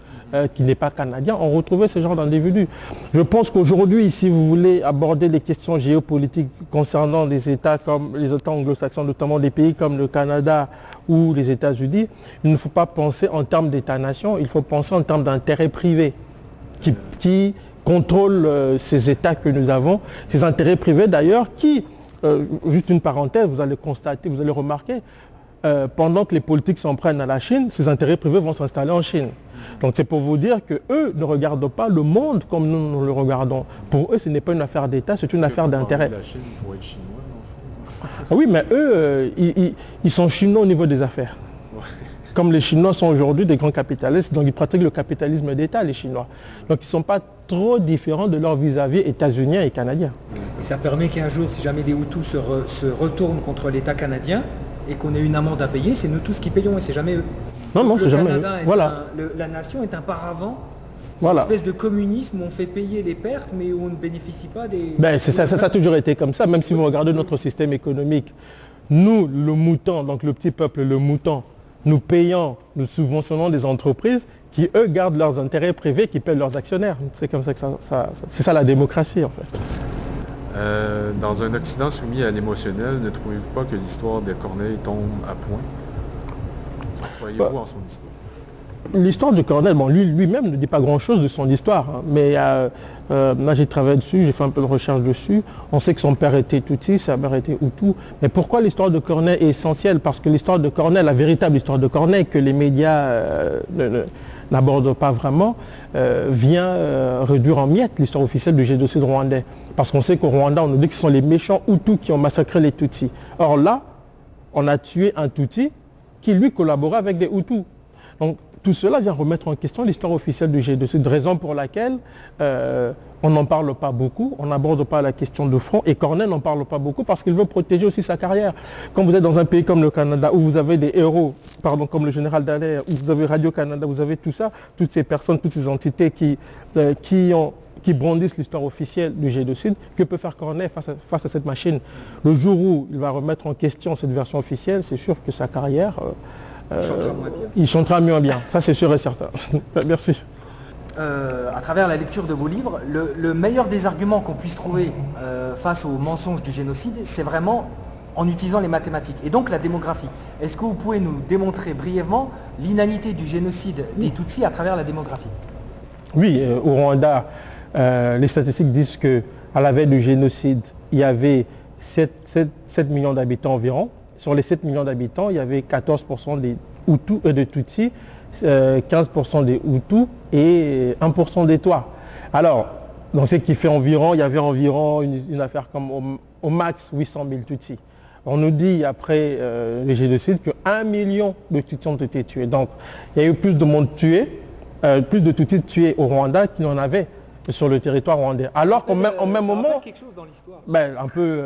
qui n'est pas canadien, on retrouvait ce genre d'individus. Je pense qu'aujourd'hui, si vous voulez aborder les questions géopolitiques concernant les États comme les États anglo-saxons, notamment des pays comme le Canada ou les États-Unis, il ne faut pas penser en termes d'État-nation, il faut penser en termes d'intérêts privés qui contrôlent ces États que nous avons, ces intérêts privés d'ailleurs qui, juste une parenthèse, vous allez constater, vous allez remarquer, pendant que les politiques s'en prennent à la Chine, ces intérêts privés vont s'installer en Chine. Donc c'est pour vous dire qu'eux ne regardent pas le monde comme nous le regardons. Pour eux, ce n'est pas une affaire d'État, c'est une affaire d'intérêt. La Chine, il faut être chinois, dans le fond. Ah oui, mais eux, ils sont chinois au niveau des affaires. Ouais. Comme les Chinois sont aujourd'hui des grands capitalistes, donc ils pratiquent le capitalisme d'État, les Chinois. Donc ils ne sont pas trop différents de leurs vis-à-vis états-uniens et canadiens. Et ça permet qu'un jour, si jamais des Hutus se retournent contre l'État canadien et qu'on ait une amende à payer, c'est nous tous qui payons et c'est jamais eux. Non, c'est jamais eux. Voilà. La nation est un paravent. C'est voilà. une espèce de communisme où on fait payer les pertes mais où on ne bénéficie pas des... Ben, ça a toujours été comme ça, même si vous regardez notre système économique. Nous, le mouton, donc le petit peuple, le mouton, nous payons, nous subventionnons des entreprises qui, eux, gardent leurs intérêts privés, qui paient leurs actionnaires. C'est comme ça que c'est ça la démocratie, en fait. Dans un Occident soumis à l'émotionnel, ne trouvez-vous pas que l'histoire de Corneille tombe à point? Croyez-vous en son histoire? L'histoire de Corneille, bon, lui-même ne dit pas grand-chose de son histoire, hein, mais là j'ai travaillé dessus, j'ai fait un peu de recherche dessus. On sait que son père était Tutsi, sa mère était Hutu. Mais pourquoi l'histoire de Corneille est essentielle? Parce que l'histoire de Corneille, la véritable histoire de Corneille, que les médias n'abordent pas vraiment, vient réduire en miettes l'histoire officielle du génocide rwandais. Parce qu'on sait qu'au Rwanda, on nous dit que ce sont les méchants Hutus qui ont massacré les Tutsis. Or là, on a tué un Tutsi qui lui collaborait avec des Hutus. Donc tout cela vient remettre en question l'histoire officielle du génocide, raison pour laquelle on n'en parle pas beaucoup, on n'aborde pas la question de front, et Corneille n'en parle pas beaucoup parce qu'il veut protéger aussi sa carrière. Quand vous êtes dans un pays comme le Canada, où vous avez des héros, comme le général Dallaire, où vous avez Radio-Canada, vous avez tout ça, toutes ces personnes, toutes ces entités qui brandissent l'histoire officielle du génocide, que peut faire Corneille face à cette machine? Le jour où il va remettre en question cette version officielle, c'est sûr que sa carrière... il chantera moins bien, ça c'est sûr et certain. Merci. À travers la lecture de vos livres, le meilleur des arguments qu'on puisse trouver face au mensonge du génocide, c'est vraiment en utilisant les mathématiques et donc la démographie. Est-ce que vous pouvez nous démontrer brièvement l'inanité du génocide des Tutsis à travers la démographie? Oui, au Rwanda, les statistiques disent qu'à la veille du génocide, il y avait 7 millions d'habitants environ. Sur les 7 millions d'habitants, il y avait 14% des Hutus et des Tutsis, 15% des Hutus et 1% des Twa. Alors, donc ce qui fait environ, il y avait environ une affaire comme au max 800 000 Tutsis. On nous dit après le génocide que 1 million de Tutsis ont été tués. Donc, il y a eu plus de monde tué, plus de Tutsis tués au Rwanda qu'il y en avait sur le territoire rwandais. Alors qu'au même moment, quelque chose dans l'histoire. Un peu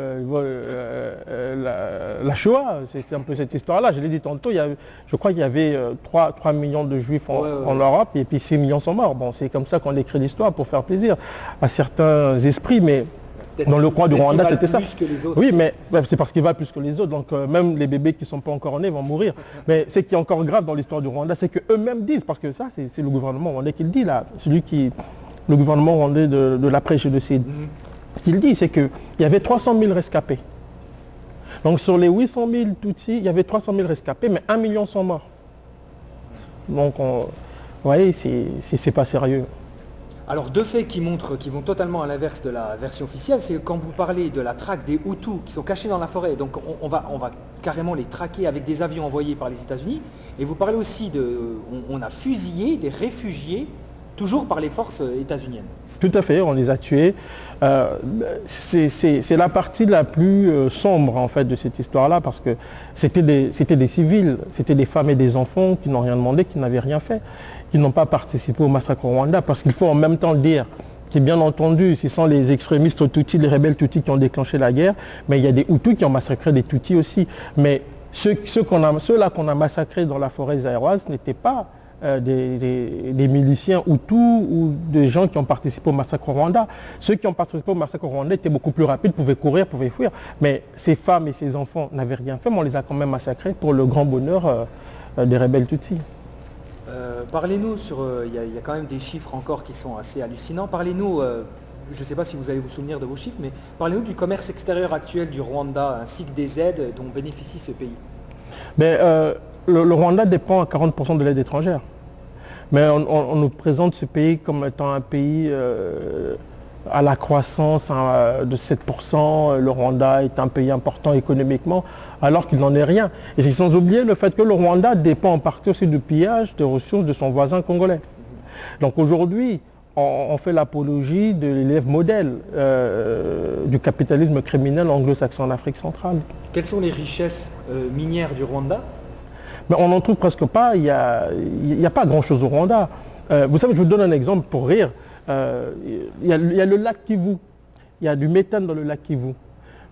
la Shoah, c'est un peu cette histoire-là. Je l'ai dit tantôt, je crois qu'il y avait 3 millions de juifs en Europe et puis 6 millions sont morts. Bon, c'est comme ça qu'on écrit l'histoire pour faire plaisir à certains esprits, mais dans le coin du Rwanda, c'était ça. Oui, mais c'est parce qu'il va plus que les autres. Donc même les bébés qui ne sont pas encore nés vont mourir. Mais ce qui est encore grave dans l'histoire du Rwanda, c'est qu'eux-mêmes disent, parce que ça, c'est le gouvernement rwandais qui le dit là, le gouvernement rwandais de l'après-génocide, qu'il dit, c'est qu'il y avait 300 000 rescapés. Donc sur les 800 000 Tutsis, il y avait 300 000 rescapés, mais 1 million sont morts. Donc, vous voyez, c'est pas sérieux. Alors deux faits qui vont totalement à l'inverse de la version officielle, c'est quand vous parlez de la traque des Hutus qui sont cachés dans la forêt, donc on va carrément les traquer avec des avions envoyés par les États-Unis, et vous parlez aussi on a fusillé des réfugiés toujours par les forces états-uniennes. Tout à fait, on les a tués. C'est la partie la plus sombre en fait de cette histoire-là parce que c'était des civils, c'était des femmes et des enfants qui n'ont rien demandé, qui n'avaient rien fait, qui n'ont pas participé au massacre au Rwanda parce qu'il faut en même temps le dire que bien entendu, ce sont les extrémistes Tutsis, les rebelles Tutsis qui ont déclenché la guerre, mais il y a des Hutus qui ont massacré des Tutsis aussi. Mais ceux-là qu'on a massacrés dans la forêt zaïroise n'étaient pas des miliciens Hutus ou des gens qui ont participé au massacre au Rwanda. Ceux qui ont participé au massacre au Rwanda étaient beaucoup plus rapides, pouvaient courir, pouvaient fuir. Mais ces femmes et ces enfants n'avaient rien fait, mais on les a quand même massacrés pour le grand bonheur des rebelles Tutsis. Parlez-nous il y a quand même des chiffres encore qui sont assez hallucinants. Parlez-nous, je ne sais pas si vous allez vous souvenir de vos chiffres, mais parlez-nous du commerce extérieur actuel du Rwanda ainsi que des aides dont bénéficie ce pays. Mais, le Rwanda dépend à 40% de l'aide étrangère. Mais on nous présente ce pays comme étant un pays à la croissance de 7%. Le Rwanda est un pays important économiquement, alors qu'il n'en est rien. Et c'est sans oublier le fait que le Rwanda dépend en partie aussi du pillage des ressources de son voisin congolais. Donc aujourd'hui, on fait l'apologie de l'élève modèle du capitalisme criminel anglo-saxon en Afrique centrale. Quelles sont les richesses minières du Rwanda ? Mais on n'en trouve presque pas, il n'y a pas grand-chose au Rwanda. Vous savez, je vous donne un exemple pour rire. Il y a le lac Kivu, il y a du méthane dans le lac Kivu.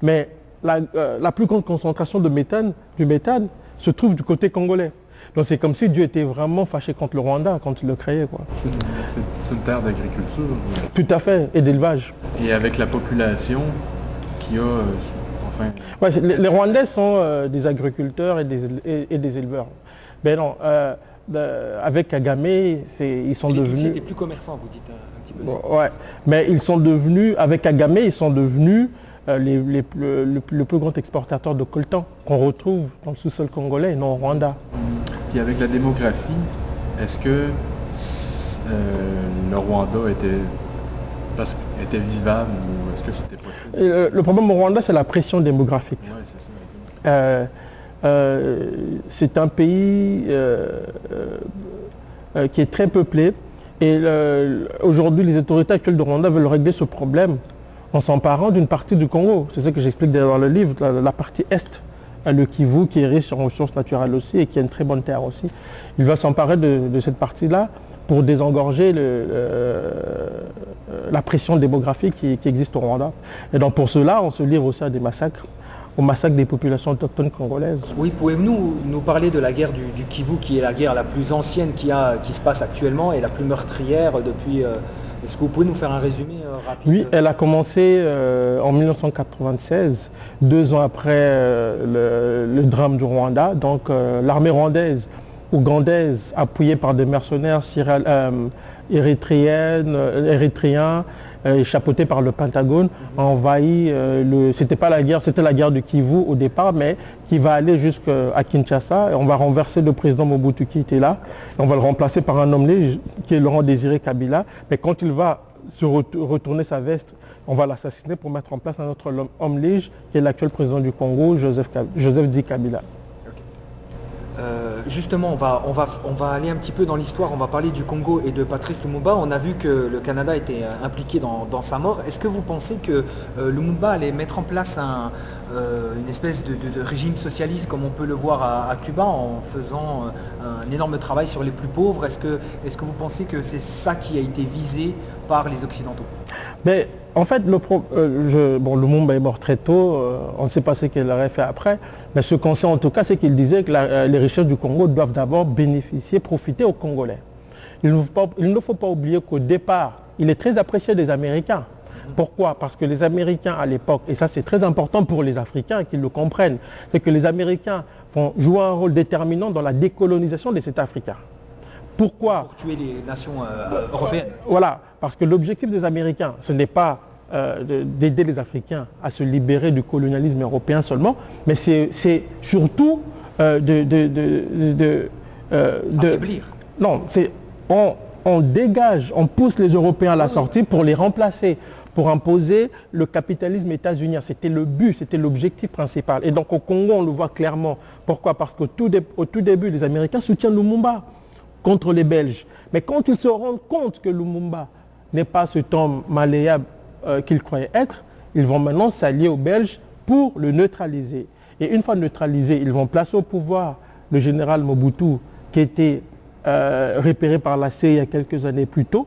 Mais la plus grande concentration du méthane se trouve du côté congolais. Donc c'est comme si Dieu était vraiment fâché contre le Rwanda quand il le créait, quoi. C'est une terre d'agriculture. Tout à fait, et d'élevage. Et avec la population qui a... Ouais, les Rwandais sont des agriculteurs et des éleveurs. Mais non, avec Kagame, ils sont devenus... Les Tutsis étaient plus commerçants, vous dites un petit peu. Ouais, mais ils sont devenus, avec Kagame, ils sont devenus le plus grand exportateur de coltan qu'on retrouve dans le sous-sol congolais et non au Rwanda. Puis avec la démographie, est-ce que le Rwanda était vivable ou est-ce que c'était possible? Le problème au Rwanda, c'est la pression démographique. Ouais, c'est ça. C'est un pays qui est très peuplé et aujourd'hui, les autorités actuelles du Rwanda veulent régler ce problème en s'emparant d'une partie du Congo. C'est ça que j'explique dans le livre, la partie est, le Kivu, qui est riche en ressources naturelles aussi et qui a une très bonne terre aussi. Il va s'emparer de cette partie-là pour désengorger la pression démographique qui existe au Rwanda. Et donc pour cela, on se livre aussi à des massacres, au massacre des populations autochtones congolaises. Oui, pouvez-vous nous parler de la guerre du Kivu, qui est la guerre la plus ancienne qui se passe actuellement et la plus meurtrière depuis... Est-ce que vous pouvez nous faire un résumé rapide? Oui, elle a commencé en 1996, 2 ans après le drame du Rwanda. Donc l'armée rwandaise, ougandaise, appuyée par des mercenaires érythréens, chapeautés par le Pentagone, a envahi, c'était pas la guerre, c'était la guerre du Kivu au départ, mais qui va aller jusqu'à Kinshasa. Et on va renverser le président Mobutu qui était là. Et on va le remplacer par un homme qui est Laurent Désiré Kabila. Mais quand il va se retourner sa veste, on va l'assassiner pour mettre en place un autre homme lige, qui est l'actuel président du Congo, Joseph Di Kabila. Justement, on va aller un petit peu dans l'histoire, on va parler du Congo et de Patrice Lumumba. On a vu que le Canada était impliqué dans sa mort. Est-ce que vous pensez que Lumumba allait mettre en place une espèce de régime socialiste comme on peut le voir à Cuba en faisant un énorme travail sur les plus pauvres? Est-ce que vous pensez que c'est ça qui a été visé par les Occidentaux? Mais en fait, Lumumba est mort très tôt, on ne sait pas ce qu'il aurait fait après, mais ce qu'on sait en tout cas, c'est qu'il disait que les richesses du Congo doivent d'abord profiter aux Congolais. Il ne faut pas oublier qu'au départ, il est très apprécié des Américains. Pourquoi? Parce que les Américains à l'époque, et ça c'est très important pour les Africains qu'ils le comprennent, c'est que les Américains vont jouer un rôle déterminant dans la décolonisation des États africains. Pourquoi? Pour tuer les nations européennes. Voilà, parce que l'objectif des Américains, ce n'est pas d'aider les Africains à se libérer du colonialisme européen seulement, mais c'est surtout affaiblir. Non, on dégage, on pousse les Européens à la sortie pour les remplacer, pour imposer le capitalisme états-unien. C'était le but, c'était l'objectif principal. Et donc au Congo, on le voit clairement. Pourquoi? Parce qu'au tout début, les Américains soutiennent Lumumba. contre les Belges. Mais quand ils se rendent compte que Lumumba n'est pas cet homme malléable qu'ils croyaient être, ils vont maintenant s'allier aux Belges pour le neutraliser. Et une fois neutralisé, ils vont placer au pouvoir le général Mobutu, qui était repéré par la CIA il y a quelques années plus tôt.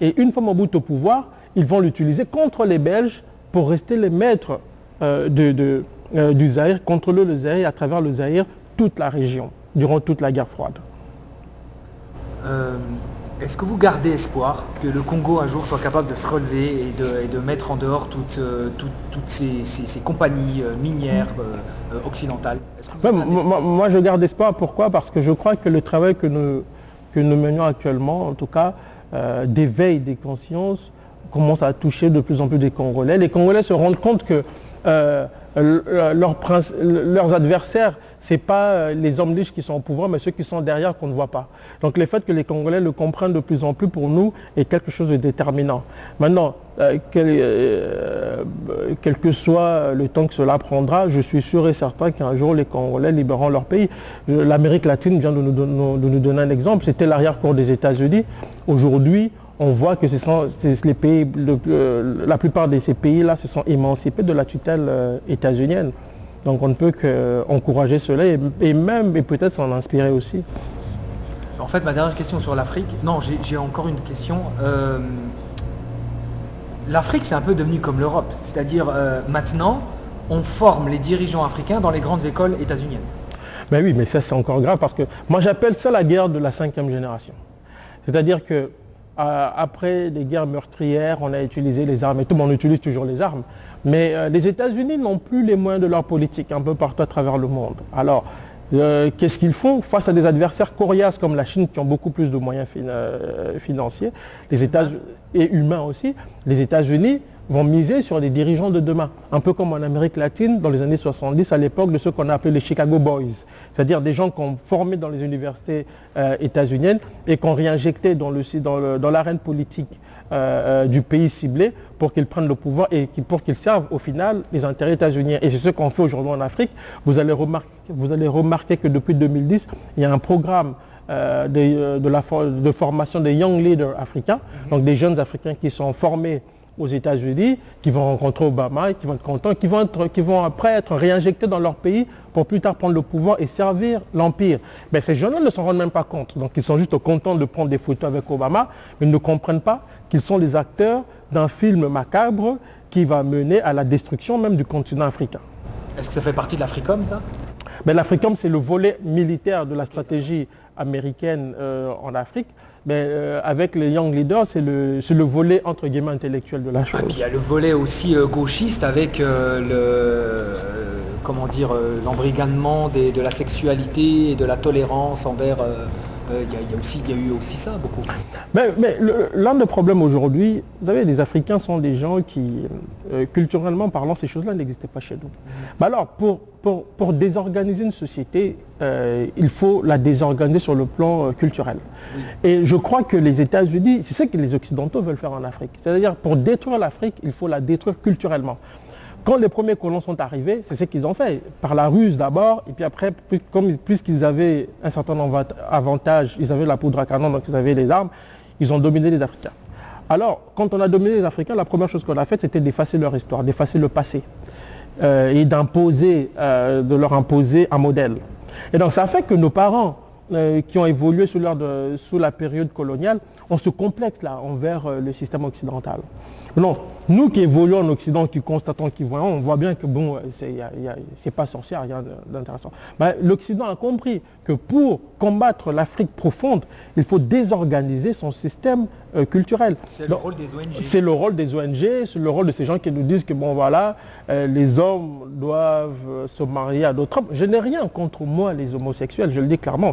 Et une fois Mobutu au pouvoir, ils vont l'utiliser contre les Belges pour rester les maîtres du Zaïre, contrôler le Zaïre et à travers le Zaïre, toute la région, durant toute la guerre froide. Est-ce que vous gardez espoir que le Congo un jour soit capable de se relever et de mettre en dehors toutes ces compagnies minières occidentales? Moi, je garde espoir. Pourquoi? Parce que je crois que le travail que nous menons actuellement, en tout cas, d'éveil des consciences, commence à toucher de plus en plus des Congolais. Les Congolais se rendent compte que leurs adversaires, ce n'est pas les hommes riches qui sont au pouvoir, mais ceux qui sont derrière qu'on ne voit pas. Donc le fait que les Congolais le comprennent de plus en plus pour nous est quelque chose de déterminant. Maintenant, quel que soit le temps que cela prendra, je suis sûr et certain qu'un jour les Congolais libéreront leur pays. L'Amérique latine vient de nous donner un exemple, c'était l'arrière-cour des États-Unis. Aujourd'hui, on voit que les pays, la plupart de ces pays-là se sont émancipés de la tutelle états-unienne. Donc on ne peut qu'encourager cela et peut-être s'en inspirer aussi. En fait, ma dernière question sur l'Afrique, non, j'ai encore une question. L'Afrique, c'est un peu devenu comme l'Europe, c'est-à-dire maintenant, on forme les dirigeants africains dans les grandes écoles états-uniennes. Ben oui, mais ça c'est encore grave parce que moi j'appelle ça la guerre de la 5e génération. C'est-à-dire que après les guerres meurtrières, on a utilisé les armes et tout le monde utilise toujours les armes. Mais les États-Unis n'ont plus les moyens de leur politique un peu partout à travers le monde. Alors, qu'est-ce qu'ils font face à des adversaires coriaces comme la Chine qui ont beaucoup plus de moyens financiers et humains aussi? Les États-Unis vont miser sur les dirigeants de demain, un peu comme en Amérique latine dans les années 70 à l'époque de ceux qu'on a appelés les Chicago Boys, c'est-à-dire des gens qu'on formait dans les universités états-uniennes et qu'on réinjectait dans l'arène politique du pays ciblé pour qu'ils prennent le pouvoir et pour qu'ils servent au final les intérêts états-uniens. Et c'est ce qu'on fait aujourd'hui en Afrique. Vous allez remarquer que depuis 2010, il y a un programme de formation des young leaders africains, donc des jeunes africains qui sont formés aux États-Unis, qui vont rencontrer Obama et qui vont être contents, qui vont après être réinjectés dans leur pays pour plus tard prendre le pouvoir et servir l'Empire. Mais ces jeunes-là ne s'en rendent même pas compte. Donc ils sont juste contents de prendre des photos avec Obama, mais ils ne comprennent pas qu'ils sont les acteurs d'un film macabre qui va mener à la destruction même du continent africain. Est-ce que ça fait partie de l'Africom, ça? L'Africom, c'est le volet militaire de la stratégie américaine en Afrique. Mais avec les Young Leaders, c'est le volet entre guillemets intellectuel de la chose. Il y a le volet aussi gauchiste avec l'embrigadement de la sexualité et de la tolérance envers... il y a eu aussi ça beaucoup. Mais l'un des problèmes aujourd'hui, vous savez, les Africains sont des gens qui, culturellement parlant, ces choses-là n'existaient pas chez nous. Alors, pour désorganiser une société, il faut la désorganiser sur le plan culturel. Oui. Et je crois que les États-Unis, c'est ce que les Occidentaux veulent faire en Afrique. C'est-à-dire, pour détruire l'Afrique, il faut la détruire culturellement. Quand les premiers colons sont arrivés, c'est ce qu'ils ont fait, par la ruse d'abord, et puis après, puisqu'ils avaient un certain avantage, ils avaient la poudre à canon, donc ils avaient les armes, ils ont dominé les Africains. Alors, quand on a dominé les Africains, la première chose qu'on a faite, c'était d'effacer leur histoire, d'effacer le passé, et de leur imposer un modèle. Et donc ça a fait que nos parents, qui ont évolué sous la période coloniale, ont ce complexe-là envers le système occidental. Non, nous qui évoluons en Occident, qui constatons, qui voyons, on voit bien que bon, c'est pas sorcier, rien d'intéressant. L'Occident a compris que pour combattre l'Afrique profonde, il faut désorganiser son système culturel. C'est le rôle des ONG. C'est le rôle des ONG, c'est le rôle de ces gens qui nous disent que bon voilà, les hommes doivent se marier à d'autres hommes. Je n'ai rien contre moi les homosexuels, je le dis clairement.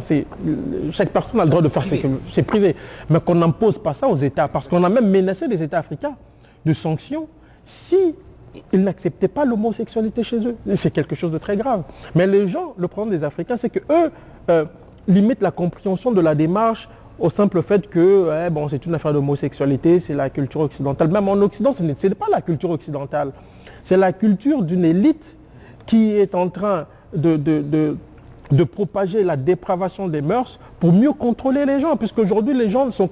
Chaque personne a le droit de faire c'est privé. Mais qu'on n'impose pas ça aux États, parce qu'on a même menacé les États africains de sanctions si ils n'acceptaient pas l'homosexualité chez eux. C'est quelque chose de très grave. Mais les gens, le problème des Africains, c'est qu'eux limitent la compréhension de la démarche au simple fait que c'est une affaire d'homosexualité, c'est la culture occidentale. Même en Occident, ce n'est pas la culture occidentale. C'est la culture d'une élite qui est en train de propager la dépravation des mœurs pour mieux contrôler les gens, puisqu'aujourd'hui les gens se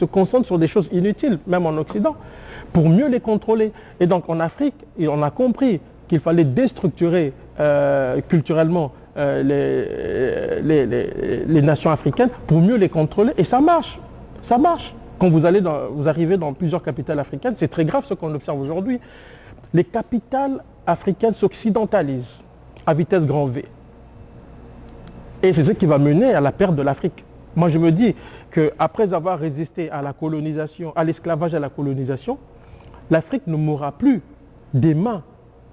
concentrent sur des choses inutiles, même en Occident, pour mieux les contrôler. Et donc en Afrique, on a compris qu'il fallait déstructurer culturellement les nations africaines pour mieux les contrôler. Et ça marche. Ça marche. Quand vous arrivez dans plusieurs capitales africaines, c'est très grave ce qu'on observe aujourd'hui. Les capitales africaines s'occidentalisent à vitesse grand V. Et c'est ce qui va mener à la perte de l'Afrique. Moi, je me dis qu'après avoir résisté à la colonisation, à l'esclavage et à la colonisation, l'Afrique ne mourra plus des mains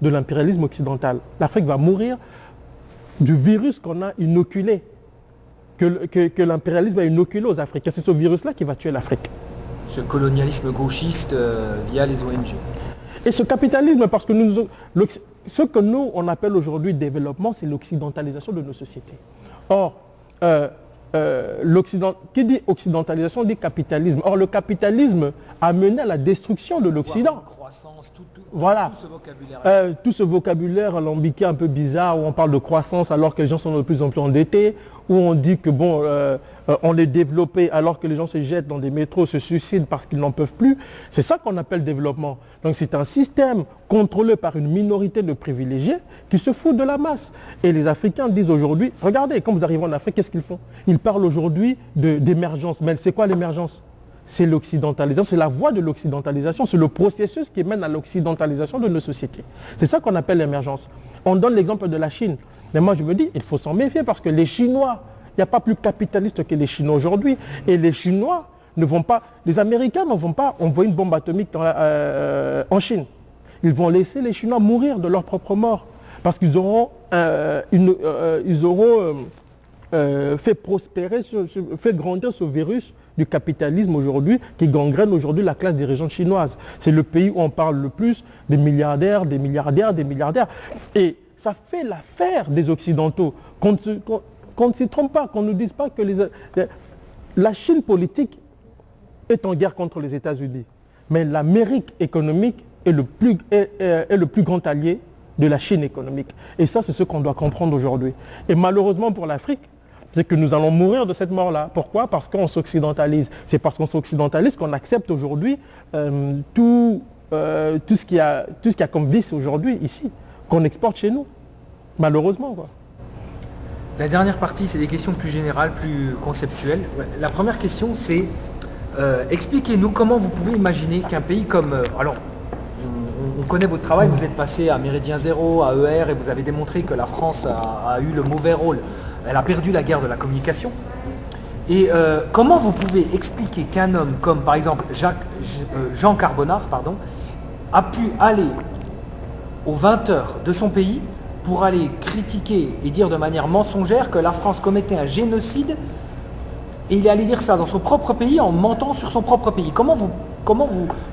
de l'impérialisme occidental. L'Afrique va mourir du virus qu'on a inoculé, que l'impérialisme a inoculé aux Africains. C'est ce virus-là qui va tuer l'Afrique. Ce colonialisme gauchiste via les ONG. Et ce capitalisme, parce que ce que nous, on appelle aujourd'hui développement, c'est l'occidentalisation de nos sociétés. Or, qui dit occidentalisation dit capitalisme. Or, le capitalisme a mené à la destruction de l'Occident. Croissance, voilà. Tout ce vocabulaire. Tout ce vocabulaire alambiqué un peu bizarre, où on parle de croissance alors que les gens sont de plus en plus endettés, où on dit que bon, on est développé alors que les gens se jettent dans des métros, se suicident parce qu'ils n'en peuvent plus. C'est ça qu'on appelle développement. Donc c'est un système contrôlé par une minorité de privilégiés qui se fout de la masse. Et les Africains disent aujourd'hui, regardez, quand vous arrivez en Afrique, qu'est-ce qu'ils font? Ils parlent aujourd'hui d'émergence. Mais c'est quoi l'émergence? C'est l'occidentalisation, c'est la voie de l'occidentalisation, c'est le processus qui mène à l'occidentalisation de nos sociétés. C'est ça qu'on appelle l'émergence. On donne l'exemple de la Chine. Mais moi je me dis, il faut s'en méfier parce que les Chinois, il n'y a pas plus capitaliste que les Chinois aujourd'hui. Et les Chinois ne vont pas, les Américains ne vont pas envoyer une bombe atomique en Chine. Ils vont laisser les Chinois mourir de leur propre mort. Parce qu'ils auront, fait prospérer, fait grandir ce virus du capitalisme aujourd'hui, qui gangrène aujourd'hui la classe dirigeante chinoise. C'est le pays où on parle le plus des milliardaires, des milliardaires, des milliardaires. Et ça fait l'affaire des Occidentaux. Qu'on ne s'y trompe pas, qu'on ne dise pas que la Chine politique est en guerre contre les États-Unis. Mais l'Amérique économique est le plus grand allié de la Chine économique. Et ça, c'est ce qu'on doit comprendre aujourd'hui. Et malheureusement pour l'Afrique, c'est que nous allons mourir de cette mort-là. Pourquoi? Parce qu'on s'occidentalise. C'est parce qu'on s'occidentalise qu'on accepte aujourd'hui tout ce qu'il y a comme vice aujourd'hui ici, qu'on exporte chez nous. Malheureusement, quoi. La dernière partie, c'est des questions plus générales, plus conceptuelles. La première question, c'est expliquez-nous comment vous pouvez imaginer qu'un pays comme... alors, on connaît votre travail, vous êtes passé à Méridien Zéro, à ER, et vous avez démontré que la France a eu le mauvais rôle. Elle a perdu la guerre de la communication. Et comment vous pouvez expliquer qu'un homme comme, par exemple, Jean Carbonard, a pu aller aux 20h de son pays pour aller critiquer et dire de manière mensongère que la France commettait un génocide, et il est allé dire ça dans son propre pays en mentant sur son propre pays. Comment vous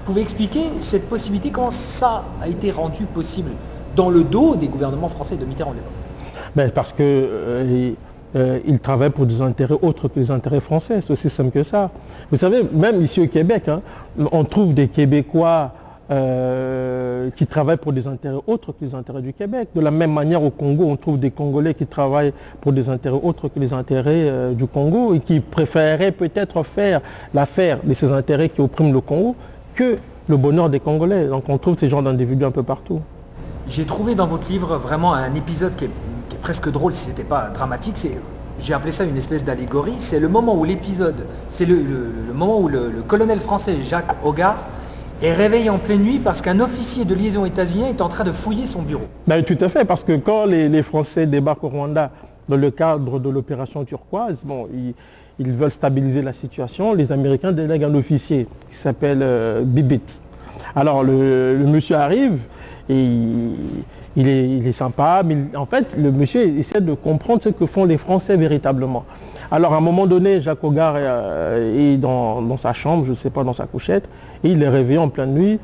pouvez expliquer cette possibilité, comment ça a été rendu possible dans le dos des gouvernements français de Mitterrand? Parce qu'il travaille pour des intérêts autres que les intérêts français, c'est aussi simple que ça. Vous savez, même ici au Québec, on trouve des Québécois qui travaillent pour des intérêts autres que les intérêts du Québec. De la même manière, au Congo, on trouve des Congolais qui travaillent pour des intérêts autres que les intérêts du Congo et qui préféreraient peut-être faire l'affaire de ces intérêts qui oppriment le Congo que le bonheur des Congolais. Donc on trouve ces genres d'individus un peu partout. J'ai trouvé dans votre livre vraiment un épisode qui est presque drôle si ce n'était pas dramatique. J'ai appelé ça une espèce d'allégorie. C'est le moment où le moment où le colonel français Jacques Hogarth est réveillé en pleine nuit parce qu'un officier de liaison états-unien est en train de fouiller son bureau. Tout à fait, parce que quand les Français débarquent au Rwanda dans le cadre de l'opération turquoise, ils veulent stabiliser la situation. Les Américains délèguent un officier qui s'appelle Bibit. Alors le monsieur arrive et il est sympa, mais en fait le monsieur essaie de comprendre ce que font les Français véritablement. Alors à un moment donné, Jacques Hogarth est dans sa chambre, je ne sais pas, dans sa couchette, et il est réveillé en pleine nuit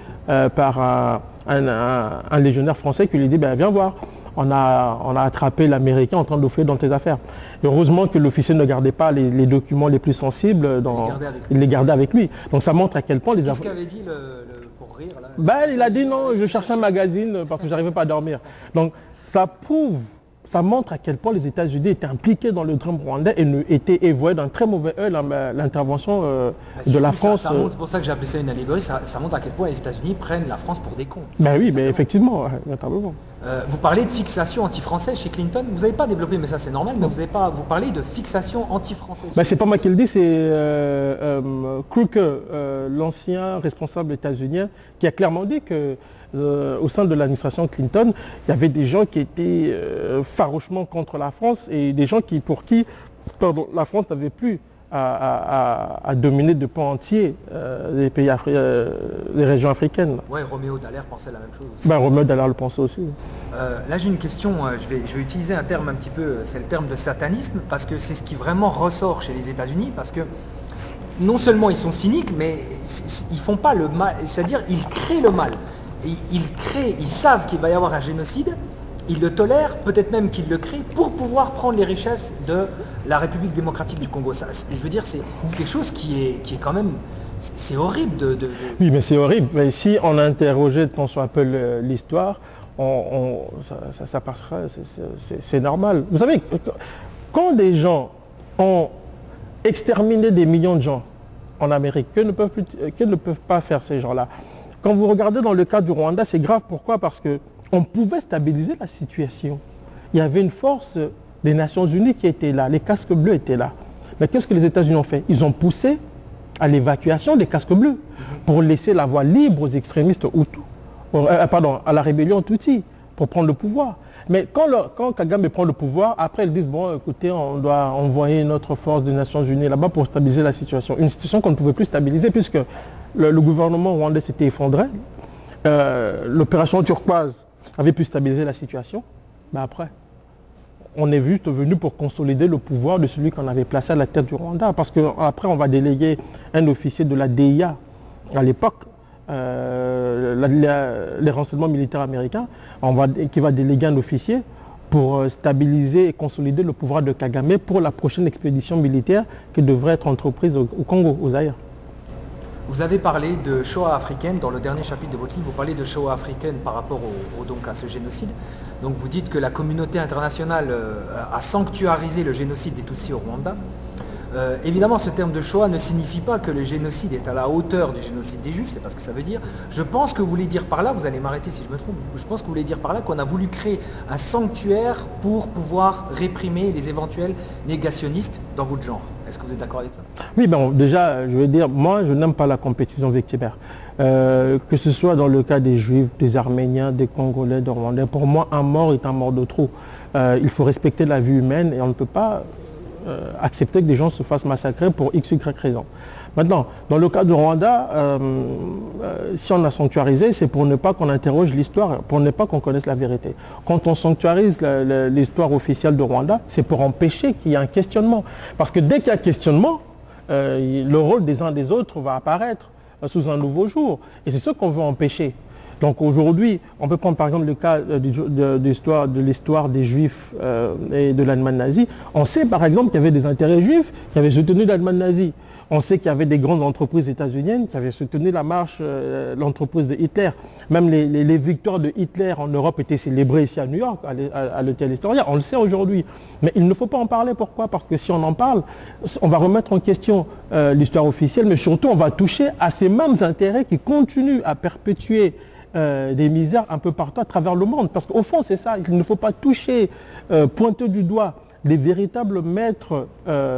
par un légionnaire français qui lui dit viens voir, on a attrapé l'Américain en train de fouiller dans tes affaires. Et heureusement que l'officier ne gardait pas les documents les plus sensibles, il les gardait avec lui. Donc ça montre à quel point les affaires... Qu'est-ce qu'avait dit pour rire là il a dit non, je cherchais un magazine parce que je n'arrivais pas à dormir. Donc ça prouve ça montre à quel point les États-Unis étaient impliqués dans le drame rwandais et voyaient d'un très mauvais œil l'intervention de la France. C'est pour ça que j'ai appelé ça une allégorie, ça montre à quel point les États-Unis prennent la France pour des cons. Ben oui, mais effectivement, notamment. Vous parlez de fixation anti-française chez Clinton, vous n'avez pas développé, mais ça c'est normal, mais vous parlez de fixation anti-française. Ben, c'est pas moi qui le dis, c'est Crocker, l'ancien responsable états-unien, qui a clairement dit que au sein de l'administration Clinton, il y avait des gens qui étaient farouchement contre la France et des gens pour qui la France n'avait plus à dominer de pans entiers les pays les régions africaines. Oui, Roméo Dallaire pensait la même chose aussi. Ben, Roméo Dallaire le pensait aussi. Là j'ai une question, je vais utiliser un terme un petit peu, c'est le terme de satanisme, parce que c'est ce qui vraiment ressort chez les États-Unis, parce que non seulement ils sont cyniques, mais ils font pas le mal, c'est-à-dire ils créent le mal. Ils savent qu'il va y avoir un génocide, ils le tolèrent, peut-être même qu'ils le créent pour pouvoir prendre les richesses de la République démocratique du Congo. Ça, je veux dire, c'est quelque chose qui est quand même... C'est horrible de... Oui, mais c'est horrible. Mais si on interrogeait tant soit un peu l'histoire, ça passera, c'est normal. Vous savez, quand des gens ont exterminé des millions de gens en Amérique, que ne peuvent pas faire ces gens-là? Quand vous regardez dans le cas du Rwanda, c'est grave. Pourquoi? Parce qu'on pouvait stabiliser la situation. Il y avait une force des Nations Unies qui était là. Les casques bleus étaient là. Mais qu'est-ce que les États-Unis ont fait? Ils ont poussé à l'évacuation des casques bleus pour laisser la voie libre aux extrémistes Hutus, à la rébellion Tutsi, pour prendre le pouvoir. Mais quand Kagame prend le pouvoir, après ils disent, bon, écoutez, on doit envoyer notre force des Nations Unies là-bas pour stabiliser la situation. Une situation qu'on ne pouvait plus stabiliser puisque le gouvernement rwandais s'était effondré. L'opération turquoise avait pu stabiliser la situation. Mais après, on est venu pour consolider le pouvoir de celui qu'on avait placé à la tête du Rwanda. Parce qu'après, on va déléguer un officier de la DIA à l'époque, les renseignements militaires américains, qui va déléguer un officier pour stabiliser et consolider le pouvoir de Kagame pour la prochaine expédition militaire qui devrait être entreprise au Congo, au Zaïre. Vous avez parlé de Shoah africaine dans le dernier chapitre de votre livre, vous parlez de Shoah africaine par rapport donc à ce génocide. Donc vous dites que la communauté internationale a sanctuarisé le génocide des Tutsis au Rwanda. Évidemment, ce terme de Shoah ne signifie pas que le génocide est à la hauteur du génocide des Juifs, c'est pas ce que ça veut dire. Je pense que vous voulez dire par là, vous allez m'arrêter si je me trompe, je pense que vous voulez dire par là qu'on a voulu créer un sanctuaire pour pouvoir réprimer les éventuels négationnistes dans votre genre. Est-ce que vous êtes d'accord avec ça? Oui, bon, déjà, je vais dire, moi, je n'aime pas la compétition victimaire. Que ce soit dans le cas des Juifs, des Arméniens, des Congolais, des Rwandais, pour moi, un mort est un mort de trop. Il faut respecter la vie humaine et on ne peut pas accepter que des gens se fassent massacrer pour x, y raison. Maintenant, dans le cas du Rwanda, si on a sanctuarisé, c'est pour ne pas qu'on interroge l'histoire, pour ne pas qu'on connaisse la vérité. Quand on sanctuarise l'histoire officielle du Rwanda, c'est pour empêcher qu'il y ait un questionnement. Parce que dès qu'il y a questionnement, le rôle des uns des autres va apparaître sous un nouveau jour. Et c'est ce qu'on veut empêcher. Donc aujourd'hui, on peut prendre par exemple le cas de l'histoire des Juifs et de l'Allemagne nazie. On sait par exemple qu'il y avait des intérêts juifs qui avaient soutenu l'Allemagne nazie. On sait qu'il y avait des grandes entreprises états-uniennes qui avaient soutenu la marche, l'entreprise de Hitler. Même les victoires de Hitler en Europe étaient célébrées ici à New York, à l'hôtel Historia. On le sait aujourd'hui. Mais il ne faut pas en parler. Pourquoi? Parce que si on en parle, on va remettre en question l'histoire officielle, mais surtout on va toucher à ces mêmes intérêts qui continuent à perpétuer des misères un peu partout à travers le monde. Parce qu'au fond, c'est ça. Il ne faut pas toucher, pointer du doigt les véritables maîtres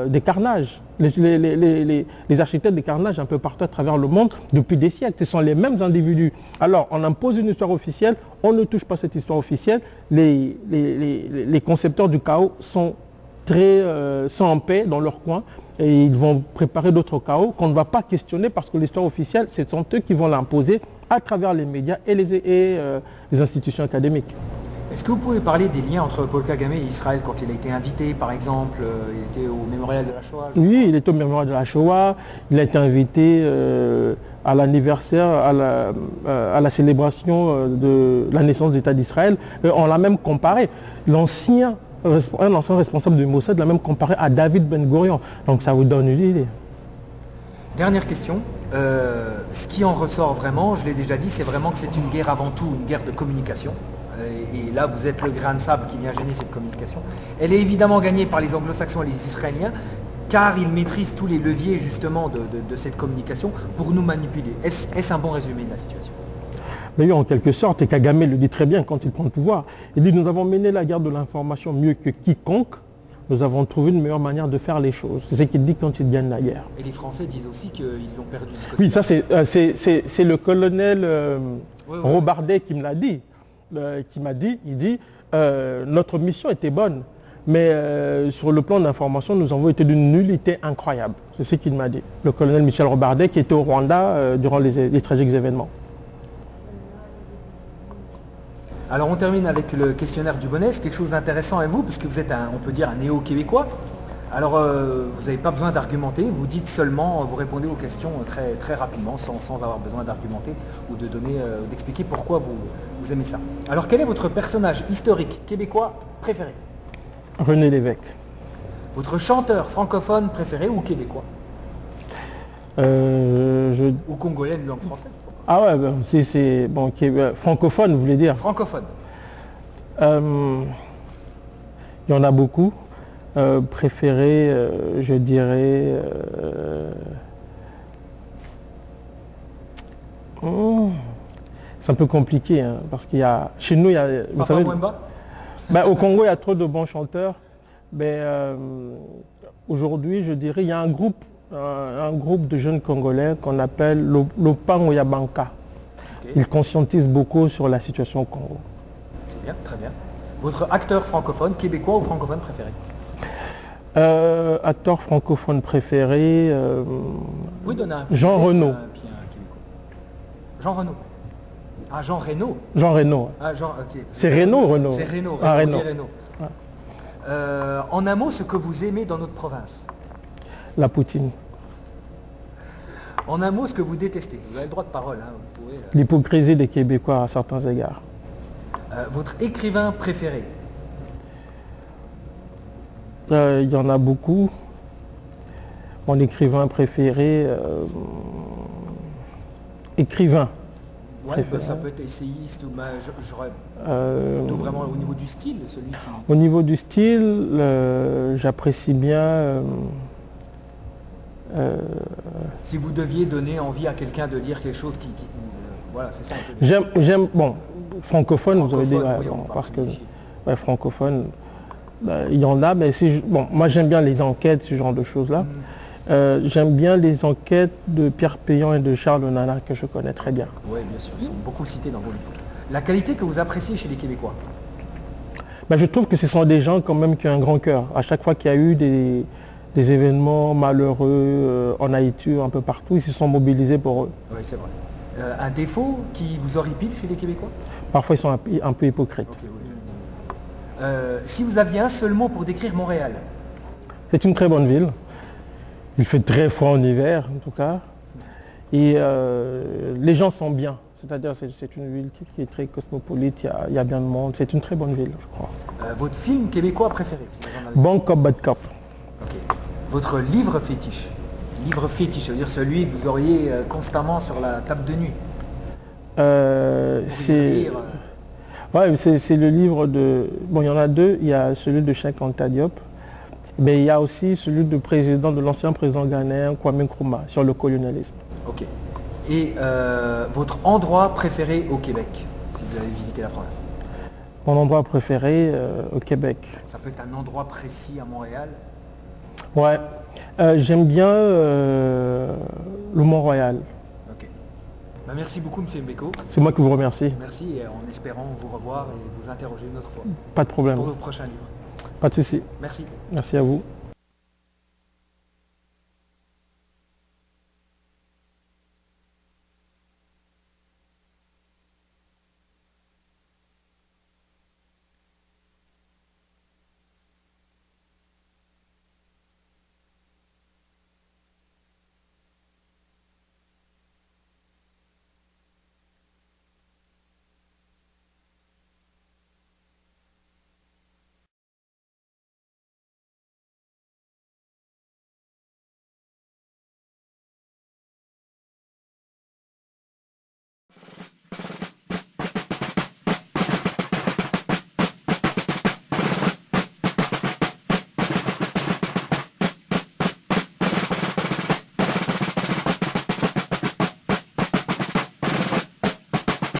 des carnages, les architectes des carnages un peu partout à travers le monde depuis des siècles. Ce sont les mêmes individus. Alors, on impose une histoire officielle, on ne touche pas cette histoire officielle. Les concepteurs du chaos sont en paix dans leur coin et ils vont préparer d'autres chaos qu'on ne va pas questionner parce que l'histoire officielle, ce sont eux qui vont l'imposer à travers les médias et les institutions académiques. Est-ce que vous pouvez parler des liens entre Paul Kagame et Israël quand il a été invité, par exemple, il était au mémorial de la Shoah? Oui, il était au mémorial de la Shoah, il a été invité à l'anniversaire, à la célébration de la naissance d'État d'Israël. On l'a même comparé. Un ancien responsable du Mossad l'a même comparé à David Ben Gurion. Donc ça vous donne une idée. Dernière question. Ce qui en ressort vraiment, je l'ai déjà dit, c'est vraiment que c'est une guerre avant tout, une guerre de communication. et là vous êtes le grain de sable qui vient gêner cette communication, elle est évidemment gagnée par les anglo-saxons et les israéliens, car ils maîtrisent tous les leviers justement de cette communication pour nous manipuler. Est-ce un bon résumé de la situation? Mais oui, en quelque sorte, et Kagame le dit très bien quand il prend le pouvoir, il dit nous avons mené la guerre de l'information mieux que quiconque, nous avons trouvé une meilleure manière de faire les choses. C'est ce qu'il dit quand il gagne la guerre. Et les Français disent aussi qu'ils l'ont perdu. Oui, ça c'est le colonel Robardet qui me l'a dit, il dit notre mission était bonne, mais sur le plan d'information, nous avons été d'une nullité incroyable. C'est ce qu'il m'a dit. Le colonel Michel Robardet qui était au Rwanda durant les tragiques événements. Alors on termine avec le questionnaire du bonnet, c'est quelque chose d'intéressant à vous, puisque vous êtes on peut dire un néo-québécois. Alors vous n'avez pas besoin d'argumenter, vous dites seulement, vous répondez aux questions très, très rapidement, sans avoir besoin d'argumenter ou de donner, d'expliquer pourquoi vous aimez ça. Alors quel est votre personnage historique québécois préféré? René Lévesque. Votre chanteur francophone préféré ou québécois? Ou congolais de langue française? Ah ouais, ben, c'est bon, francophone, vous voulez dire? Francophone. Il y en a beaucoup. Préféré, je dirais... c'est un peu compliqué, hein, parce qu'il y a... Chez nous, il y a... Vous savez, ben, au Congo, il y a trop de bons chanteurs. Mais aujourd'hui, je dirais, il y a un groupe de jeunes Congolais qu'on appelle l'Opango Yabanka. Okay. Ils conscientisent beaucoup sur la situation au Congo. C'est bien, très bien. Votre acteur francophone, québécois ou francophone préféré? Acteur francophone préféré, oui, Jean Reno. Jean Reno. Ah, Jean Reno. Jean Reno. Ah, Jean, okay. C'est Reno ou Reno? C'est Reno. Ah, Reno. Ah. En un mot, ce que vous aimez dans notre province? La poutine. En un mot, ce que vous détestez? Vous avez le droit de parole. Hein, l'hypocrisie des Québécois à certains égards. Votre écrivain préféré? Il y en a beaucoup. Mon écrivain préféré... écrivain. Ouais, bah, ça peut être essayiste ou j'aurais plutôt vraiment au niveau du style, celui qui... Au niveau du style, j'apprécie bien... si vous deviez donner envie à quelqu'un de lire quelque chose qui voilà, c'est ça un peu. J'aime, bon, francophone, vous avez dit, ouais, oui, bon, parce que ouais, francophone, il y en a, mais bon, moi j'aime bien les enquêtes, ce genre de choses-là. J'aime bien les enquêtes de Pierre Péan et de Charles Nana, que je connais très bien. Oui, bien sûr, ils sont beaucoup cités dans vos livres. La qualité que vous appréciez chez les Québécois? Je trouve que ce sont des gens quand même qui ont un grand cœur. À chaque fois qu'il y a eu des événements malheureux en Haïti, un peu partout, ils se sont mobilisés pour eux. Oui, c'est vrai. Un défaut qui vous horripile chez les Québécois? Parfois, ils sont un peu hypocrites. Okay, oui. Si vous aviez un seul mot pour décrire Montréal? C'est une très bonne ville. Il fait très froid en hiver, en tout cas. Et les gens sont bien. C'est-à-dire c'est une ville qui est très cosmopolite, il y a bien de monde. C'est une très bonne ville, je crois. Votre film québécois préféré? Bon Cop, Bad Cop. Ok. Votre livre fétiche? Livre fétiche, ça veut dire celui que vous auriez constamment sur la table de nuit? C'est le livre de... Bon, il y en a deux. Il y a celui de Cheikh Anta Diop. Mais il y a aussi celui de l'ancien président ghanéen Kwame Nkrumah sur le colonialisme. Ok. Et votre endroit préféré au Québec, si vous avez visité la province? Mon endroit préféré au Québec. Ça peut être un endroit précis à Montréal? Ouais. J'aime bien le Mont-Royal. Ok. Merci beaucoup, M. Mbeko. C'est moi qui vous remercie. Merci, et en espérant vous revoir et vous interroger une autre fois. Pas de problème. Pour vos prochains livres. Pas de souci. Merci. Merci à vous.